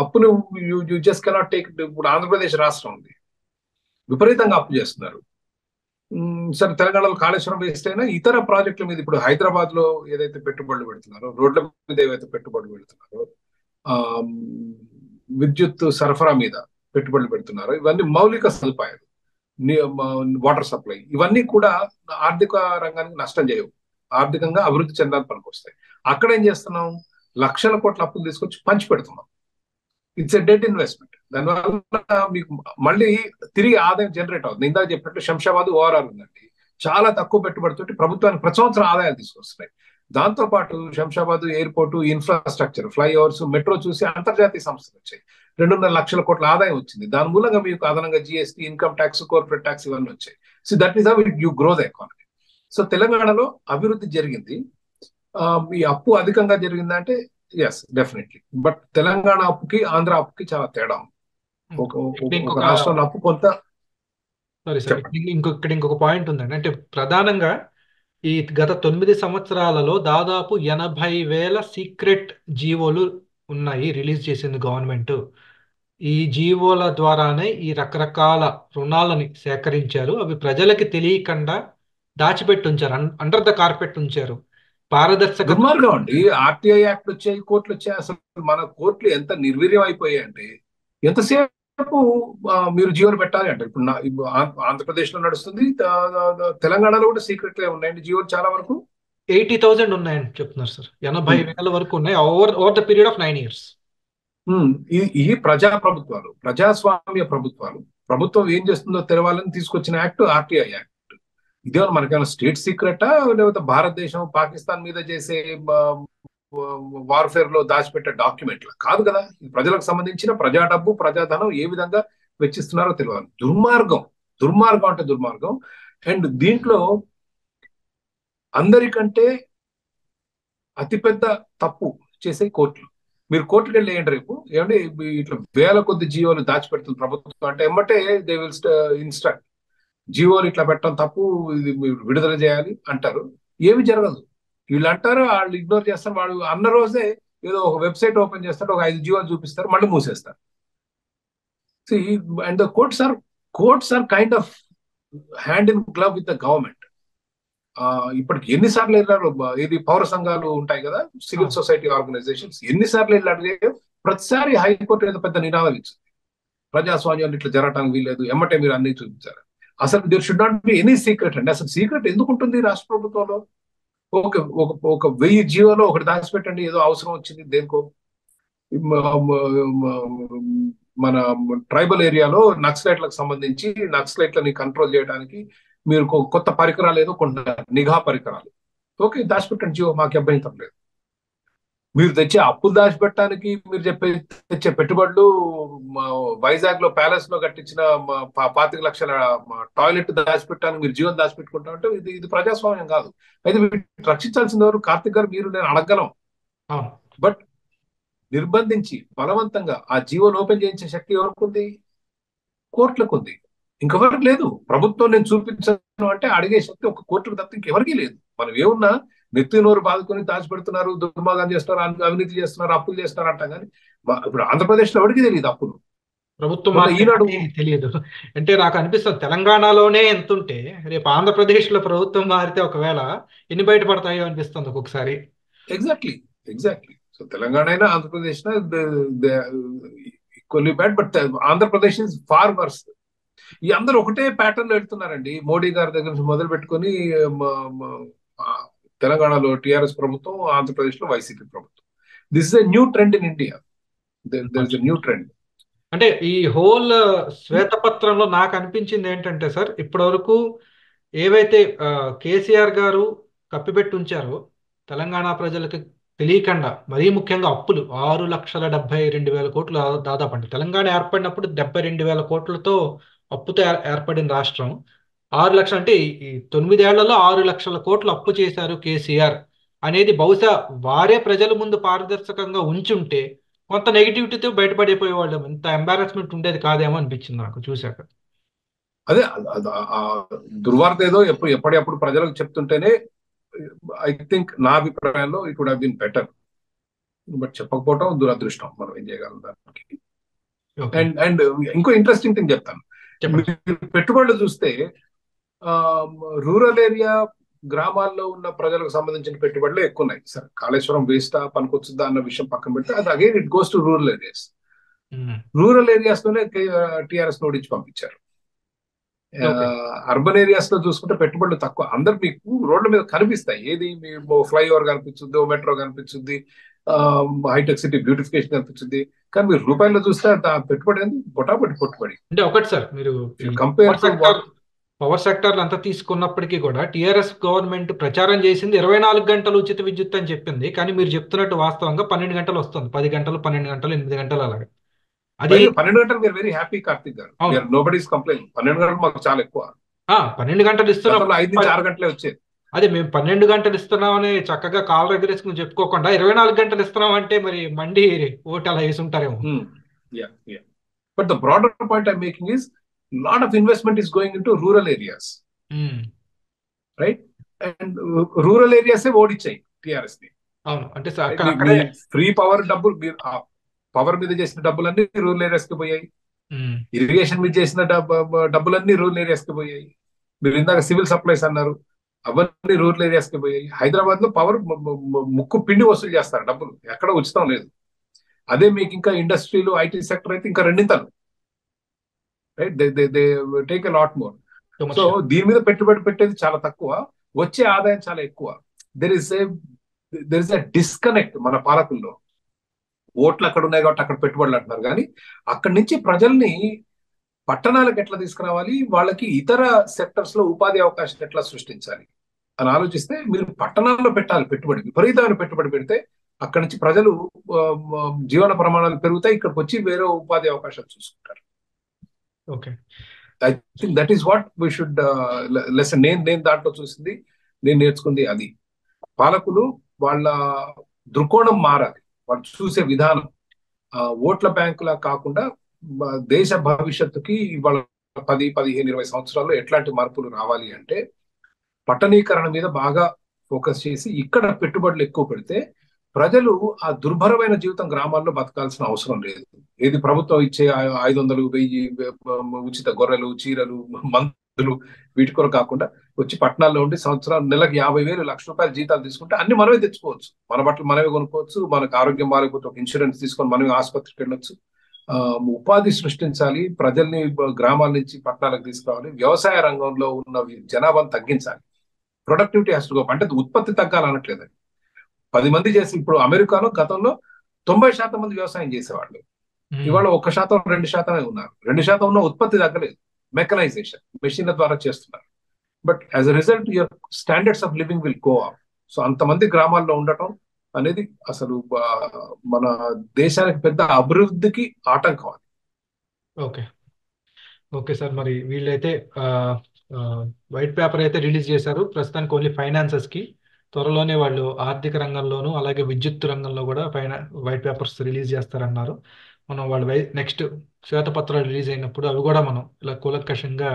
అప్పును యూ జస్ట్ కెనాట్ టేక్. ఇప్పుడు ఆంధ్రప్రదేశ్ రాష్ట్రం ఉంది, విపరీతంగా అప్పు చేస్తున్నారు. సరే, తెలంగాణలో కాళేశ్వరం వేస్ట్ అయినా ఇతర ప్రాజెక్టుల మీద, ఇప్పుడు హైదరాబాద్ లో ఏదైతే పెట్టుబడులు పెడుతున్నారో, రోడ్ల మీద ఏవైతే పెట్టుబడులు పెడుతున్నారో, ఆ, విద్యుత్ సరఫరా మీద పెట్టుబడులు పెడుతున్నారో, ఇవన్నీ మౌలిక సదుపాయాలు, వాటర్ సప్లై, ఇవన్నీ కూడా ఆర్థిక రంగానికి నష్టం చేయవు, ఆర్థికంగా అభివృద్ధి చెందడానికి పనికొస్తాయి. అక్కడ ఏం చేస్తున్నాం? లక్షల కోట్ల అప్పులు తీసుకొచ్చి పంచి పెడుతున్నాం. It's a dead investment. దానివల్ల మీకు మళ్ళీ తిరిగి ఆదాయం జనరేట్ అవుతుంది. ఇందాక చెప్పినట్టు శంషాబాద్ ఓఆర్ఆర్ ఉందండి, చాలా తక్కువ పెట్టుబడితోటి ప్రభుత్వానికి ప్రతి సంవత్సరం ఆదాయాలు తీసుకొస్తున్నాయి. దాంతో పాటు Shamshabad airport infrastructure, flyovers, metro చూసి అంతర్జాతీయ సంస్థలు వచ్చాయి. 2.5 లక్షల కోట్ల ఆదాయం వచ్చింది. దాని మూలంగా మీకు అదనంగా GST, income tax, corporate tax ఇవన్నీ వచ్చాయి. So that is how you grow the economy. So తెలంగాణలో అభివృద్ధి జరిగింది. ఈ అప్పు అధికంగా జరిగిందంటే ఎస్, డెఫినెట్లీ. బట్ తెలంగాణ అప్పుకి ఆంధ్ర అప్పుకి చాలా తేడా ఉంది. ఒక ఇక్కడ ఒక ఇంకొక రాష్ట్రంలో అప్పు కొంత. సారీ సార్, చెప్పండి. ఇక్కడ ఇంకొక పాయింట్ ఉందండి. అంటే ప్రధానంగా ఈ గత 9 సంవత్సరాలలో దాదాపు 80,000 సీక్రెట్ జీవోలు ఉన్నాయి రిలీజ్ చేసింది గవర్నమెంట్. ఈ జీవోల ద్వారానే ఈ రకరకాల రుణాలని సేకరించారు. అవి ప్రజలకి తెలియకుండా దాచిపెట్టి ఉంచారు, అండర్ ద కార్పెట్ ఉంచారు. పారదర్శకత. దుర్మార్గం అండి. ఆర్టీఐ యాక్ట్ వచ్చాయి, కోర్టులు వచ్చాయి. అసలు మన కోర్టులు ఎంత నిర్వీర్యం అయిపోయాయి అంటే, ఎంతసేపు మీరు జీవోలు పెట్టాలి అంటే, ఇప్పుడు ఆంధ్రప్రదేశ్ లో నడుస్తుంది, తెలంగాణలో కూడా సీక్రెట్లే ఉన్నాయండి జీవోలు చాలా వరకు. 80,000 ఉన్నాయని చెప్తున్నారు సార్. ఎనభై ఉమ్, వేల వరకు ఉన్నాయి over the period of 9 years. ఈ ప్రజా ప్రభుత్వాలు, ప్రజాస్వామ్య ప్రభుత్వాలు, ప్రభుత్వం ఏం చేస్తుందో తెలవాలని తీసుకొచ్చిన యాక్ట్ ఆర్టీఐ యాక్ట్. ఇదేమన్నా మనకేమైనా స్టేట్ సీక్రెటా, లేకపోతే భారతదేశం పాకిస్తాన్ మీద చేసే వార్ఫేర్ లో దాచిపెట్టే డాక్యుమెంట్ల కాదు కదా. ఇది ప్రజలకు సంబంధించిన ప్రజా డబ్బు, ప్రజాధనం ఏ విధంగా వెచ్చిస్తున్నారో తెలియాలి. దుర్మార్గం, దుర్మార్గం అంటే దుర్మార్గం. అండ్ దీంట్లో అందరికంటే అతిపెద్ద తప్పు చేసే కోర్టులు. మీరు కోర్టుకు వెళ్ళి ఏంటి రేపు ఏమంటే ఇట్లా వేల కొద్ది జీవోలు దాచిపెడుతుంది ప్రభుత్వం అంటే, ఎమ్మటే దే విల్ ఇన్స్ట్రక్ట్, జీవోలు ఇట్లా పెట్టడం తప్పు, ఇది మీరు విడుదల చేయాలి అంటారు. ఏమి జరగదు. వీళ్ళు అంటారు, వాళ్ళు ఇగ్నోర్ చేస్తారు. వాళ్ళు అన్న రోజే ఏదో ఒక వెబ్సైట్ ఓపెన్ చేస్తారు, ఒక 5 జీవోలు చూపిస్తారు, మళ్ళీ మూసేస్తారు. And the courts are kind of hand in glove with the government. ఇప్పటికి ఎన్నిసార్లు వెళ్ళారు, ఇది పౌర సంఘాలు ఉంటాయి కదా, సివిల్ సొసైటీ ఆర్గనైజేషన్స్, ఎన్నిసార్లు వెళ్ళారు. ప్రతిసారి హైకోర్టు ఏదో పెద్ద నినాదం ఇచ్చింది, ప్రజాస్వామ్యాన్ని ఇట్లా జరగటానికి వీల్లేదు, ఎమ్మటే మీరు అన్ని చూపించారు. అసలు there should not be any secret అండి. అసలు సీక్రెట్ ఎందుకు ఉంటుంది రాష్ట్ర ప్రభుత్వంలో? ఒక ఒక ఒక 1000 జీవోలో ఒకటి దాచిపెట్టండి, ఏదో అవసరం వచ్చింది దేనికో. మన ట్రైబల్ ఏరియాలో నక్సలైట్లకు సంబంధించి, నక్సలైట్లని కంట్రోల్ చేయడానికి మీరు కొత్త పరికరాలు ఏదో కొంటున్నారు, నిఘా పరికరాలు. ఓకే, దాచిపెట్టండి జీవో, మాకు అభ్యంతరం లేదు. మీరు తెచ్చే అప్పులు దాచిపెట్టడానికి మీరు తెచ్చే పెట్టుబడులు, వైజాగ్ లో ప్యాలెస్ లో కట్టించిన 25 లక్షల టాయిలెట్ దాచిపెట్టడానికి మీరు జీవనం దాచిపెట్టుకుంటా అంటే ఇది ప్రజాస్వామ్యం కాదు. అయితే వీటిని రక్షించాల్సిన వారు కార్తిక్ గారు, మీరు, నేను అడగలం. అవును. బట్ నిర్బంధించి బలవంతంగా ఆ జీవోను ఓపెన్ చేయించే శక్తి ఎవరికి ఉంది? కోర్టులకు ఉంది, ఇంకెవరికి లేదు. ప్రభుత్వం నేను చూపించను అంటే అడిగే శక్తి ఒక కోర్టుకు తప్ప ఇంకెవరికీ లేదు. మనం ఏమున్నా నెత్తి నోరు బాదుకొని దాచిపెడుతున్నారు, దుర్మార్గం చేస్తున్నారు, అవినీతి చేస్తున్నారు, అప్పులు చేస్తున్నారు అంటాం. కానీ ఇప్పుడు ఆంధ్రప్రదేశ్ లో ఎవరికి తెలియదు అప్పులు. ప్రభుత్వం మొన్న మాత్రం ఈనాడు. తెలియదు. అంటే నాకు అనిపిస్తుంది తెలంగాణలోనే ఎంత ఉంటే రేపు ఆంధ్రప్రదేశ్లో ప్రభుత్వం మారితే ఒకవేళ ఎన్ని బయటపడతాయో అనిపిస్తుంది ఒక్కొక్కసారి. Exactly, exactly. సో తెలంగాణ అయినా Andhra Pradesh equally bad, but Andhra Pradesh is far worse. ఈ అందరూ ఒకటే ప్యాటర్న్ లో వెళ్తున్నారండి. మోడీ గారి దగ్గర నుంచి మొదలు పెట్టుకొని తెలంగాణలో టిఆర్ఎస్ ప్రభుత్వం, ఆంధ్రప్రదేశ్ లో వైసీపీ ప్రభుత్వం. This is a new trend in India. There is a new trend. అంటే ఈ హోల్ శ్వేతపత్రంలో నాకు అనిపించింది ఏంటంటే సార్, ఇప్పటివరకు ఏవైతే కేసీఆర్ గారు కప్పిపెట్టి ఉంచారో తెలంగాణ ప్రజలకు తెలియకుండా, మరీ ముఖ్యంగా అప్పులు 6,72,000 కోట్లు దాదాపు అండి. తెలంగాణ ఏర్పడినప్పుడు 72,000 కోట్లతో అప్పుతో ఏర్పడిన రాష్ట్రం. 6 లక్షలు అంటే ఈ 9 ఏళ్లలో 6 లక్షల కోట్లు అప్పు చేశారు కేసీఆర్ అనేది బహుశా వారే ప్రజల ముందు పారదర్శకంగా ఉంచుంటే కొంత నెగిటివిటీతో బయటపడిపోయేవాళ్ళం. ఇంత ఎంబారాస్మెంట్ ఉండేది కాదేమో అనిపించింది నాకు చూశాక. అదే ఆ దుర్వార్త ఏదో ఎప్పటికప్పుడు ప్రజలకు చెప్తుంటేనే ఐ థింక్ నా అభిప్రాయంలో it would have been better. But చెప్పకపోవడం దురదృష్టం, మనం ఏం చేయగలం దానికి. ఓకే, అండ్ అండ్ ఇంకో ఇంట్రెస్టింగ్ థింగ్ చెప్తాను. చెప్పండి. మీరు పెట్టుబడులు చూస్తే రూరల్ ఏరియా, గ్రామాల్లో ఉన్న ప్రజలకు సంబంధించిన పెట్టుబడులు ఎక్కువ ఉన్నాయి. సరే కాళేశ్వరం వేస్టా పనికొచ్చుద్దా అన్న విషయం పక్కన పెడితే అది again it goes to rural areas. Hmm. Rural areas లోనే టిఆర్ఎస్ నోడించి పంపించారు. ఓకే. అర్బన్ ఏరియాస్ లో చూసుకుంటే పెట్టుబడులు తక్కువ. అందరు మీకు రోడ్ల మీద కనిపిస్తాయి. ఏది మీ ఫ్లైఓవర్ కనిపించుద్ది, ఓ మెట్రో కనిపించుద్ది, హైటెక్ సిటీ బ్యూటిఫికేషన్ కనిపించుద్ది. కానీ మీరు రూపాయల్లో చూస్తే పెట్టుబడి ఏంది, బొటాబొటి పెట్టుబడి. అంటే ఒకటి సార్, మీరు ఈ compare power to sector what. Power సెక్టార్లు అంతా తీసుకున్నప్పటికీ కూడా టీఆర్ఎస్ గవర్నమెంట్ ప్రచారం చేసింది 24 గంటలు ఉచిత విద్యుత్ అని చెప్పింది. కానీ మీరు చెప్తున్నట్టు వాస్తవంగా 12 గంటలు వస్తుంది. 10 గంటలు, 12 గంటలు, 8 గంటలు అలాగా. అది 12 గంటలు మీరు వెరీ హ్యాపీ కార్తిక్ గారు. అవును. No buddies complaint. 12 గంటలు మాకు చాలా ఎక్కువ. 12 గంటలు గతంలో ఇస్తున్నప్పుడు 5 నుంచి 6 గంటలే వచ్చేది. అదే మేము 12 గంటలు ఇస్తున్నామని చక్కగా కాల్ ఎగరేసుకుని చెప్పుకోకుండా 24 గంటలు ఇస్తున్నాం అంటే మరి మండి ఓటు అలా వేసి ఉంటారేమో. But the broader point I'm making is lot of investment is going into rural areas, right? And rural ఏరియాసే ఓడిచ్చాయి టిఆర్ఎస్ ని. అవును, అంటే అక్కడే ఫ్రీ పవర్ డబ్బులు, పవర్ మీద చేసిన డబ్బులన్నీ రూరల్ ఏరియాస్ కి పోయాయి. ఇరిగేషన్ మీద చేసిన డబ్బులన్నీ రూరల్ ఏరియాస్ కి పోయాయి. మీరు ఇందాక సివిల్ సప్లైస్ అన్నారు, అవన్నీ రూరల్ ఏరియాస్ కి పోయాయి. హైదరాబాద్ లో పవర్ ముక్కు పిండి వసూలు చేస్తారు, డబ్బులు ఎక్కడ ఉచితం లేదు. అదే మీకు ఇంకా ఇండస్ట్రీలు, ఐటీ సెక్టర్ అయితే ఇంకా రెండింతలు, right? They take a lot more. So దీని మీద పెట్టుబడి పెట్టేది చాలా తక్కువ, వచ్చే ఆదాయం చాలా ఎక్కువ. దెర్ ఇస్ ఎ డిస్కనెక్ట్ మన పాలకుల్లో. ఓట్లు అక్కడ ఉన్నాయి కాబట్టి అక్కడ పెట్టుబడులు అంటున్నారు, కానీ అక్కడి నుంచి ప్రజల్ని పట్టణాలకు ఎట్లా తీసుకురావాలి, వాళ్ళకి ఇతర సెక్టర్స్ లో ఉపాధి అవకాశాలు ఎట్లా సృష్టించాలి అని ఆలోచిస్తే మీరు పట్టణాల్లో పెట్టాలి పెట్టుబడి. విపరీతమైన పెట్టుబడి పెడితే అక్కడి నుంచి ప్రజలు జీవన ప్రమాణాలు పెరుగుతాయి, ఇక్కడికి వచ్చి వేరే ఉపాధి అవకాశాలు చూసుకుంటారు. Okay, I think that is what we should lesson. నేను దాంట్లో చూసింది, నేను నేర్చుకుంది అది. పాలకులు వాళ్ళ దృక్కోణం మారాలి, వాళ్ళు చూసే విధానం ఓట్ల బ్యాంకులా కాకుండా దేశ భవిష్యత్తుకి వాళ్ళ 10, 15, 20 సంవత్సరాల్లో ఎట్లాంటి మార్పులు రావాలి అంటే పట్టణీకరణ మీద బాగా ఫోకస్ చేసి ఇక్కడ పెట్టుబడులు ఎక్కువ పెడితే ప్రజలు ఆ దుర్భరమైన జీవితం గ్రామాల్లో బతకాల్సిన అవసరం లేదు. ఏది ప్రభుత్వం ఇచ్చే 500, 1000 ఉచిత గొర్రెలు, చీరలు, మందులు వీటి కొరకు కాకుండా వచ్చి పట్టణాల్లో ఉండి సంవత్సరం నెలకు 50,000, ₹1,00,000 జీతాలు తీసుకుంటే అన్ని మనమే తెచ్చుకోవచ్చు. మన బట్టలు మనమే కొనుక్కోవచ్చు, మనకు ఆరోగ్యం బాగాలేకపోతే ఒక ఇన్సూరెన్స్ తీసుకొని మనమే ఆసుపత్రికి వెళ్ళొచ్చు. ఉపాధి సృష్టించాలి, ప్రజల్ని గ్రామాల నుంచి పట్టణాలకు తీసుకురావాలి, వ్యవసాయ రంగంలో ఉన్న జనాభాను తగ్గించాలి. Productivity has to go. అంటే ఉత్పత్తి తగ్గాలనట్లేదండి. 10 మంది చేసి, ఇప్పుడు అమెరికాలో గతంలో 90% మంది వ్యవసాయం చేసేవాళ్ళు, ఇవాళ 1%, 2% ఉన్నారు. 2% ఉన్న ఉత్పత్తి తగ్గలేదు. మెకనైజేషన్, మెషిన్ల ద్వారా చేస్తున్నారు. But as a result your standards of living will go up. So అంతమంది గ్రామాల్లో ఉండటం అనేది అసలు మన దేశానికి పెద్ద అభివృద్ధికి ఆటంకం. Okay, okay sir. మరి వీళ్ళైతే వైట్ పేపర్ అయితే రిలీజ్ చేశారు ప్రస్తుతానికి ఓన్లీ ఫైనాన్సెస్ కి. త్వరలోనే వాళ్ళు ఆర్థిక రంగంలోనూ అలాగే విద్యుత్ రంగంలో కూడా వైట్ పేపర్స్ రిలీజ్ చేస్తారన్నారు. మనం వాళ్ళు నెక్స్ట్ శ్వేతపత్రాలు రిలీజ్ అయినప్పుడు అవి కూడా మనం ఇలా కూలంకషంగా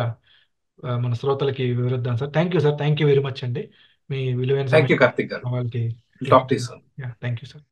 మన శ్రోతలకి వివరిద్దాం sir. Thank you sir, thank you very much అండి. మీ విలువైన థ్యాంక్ యూ సమయం కార్తిక్ గారు. వాళ్ళకి. Talk to you soon. Thank you sir.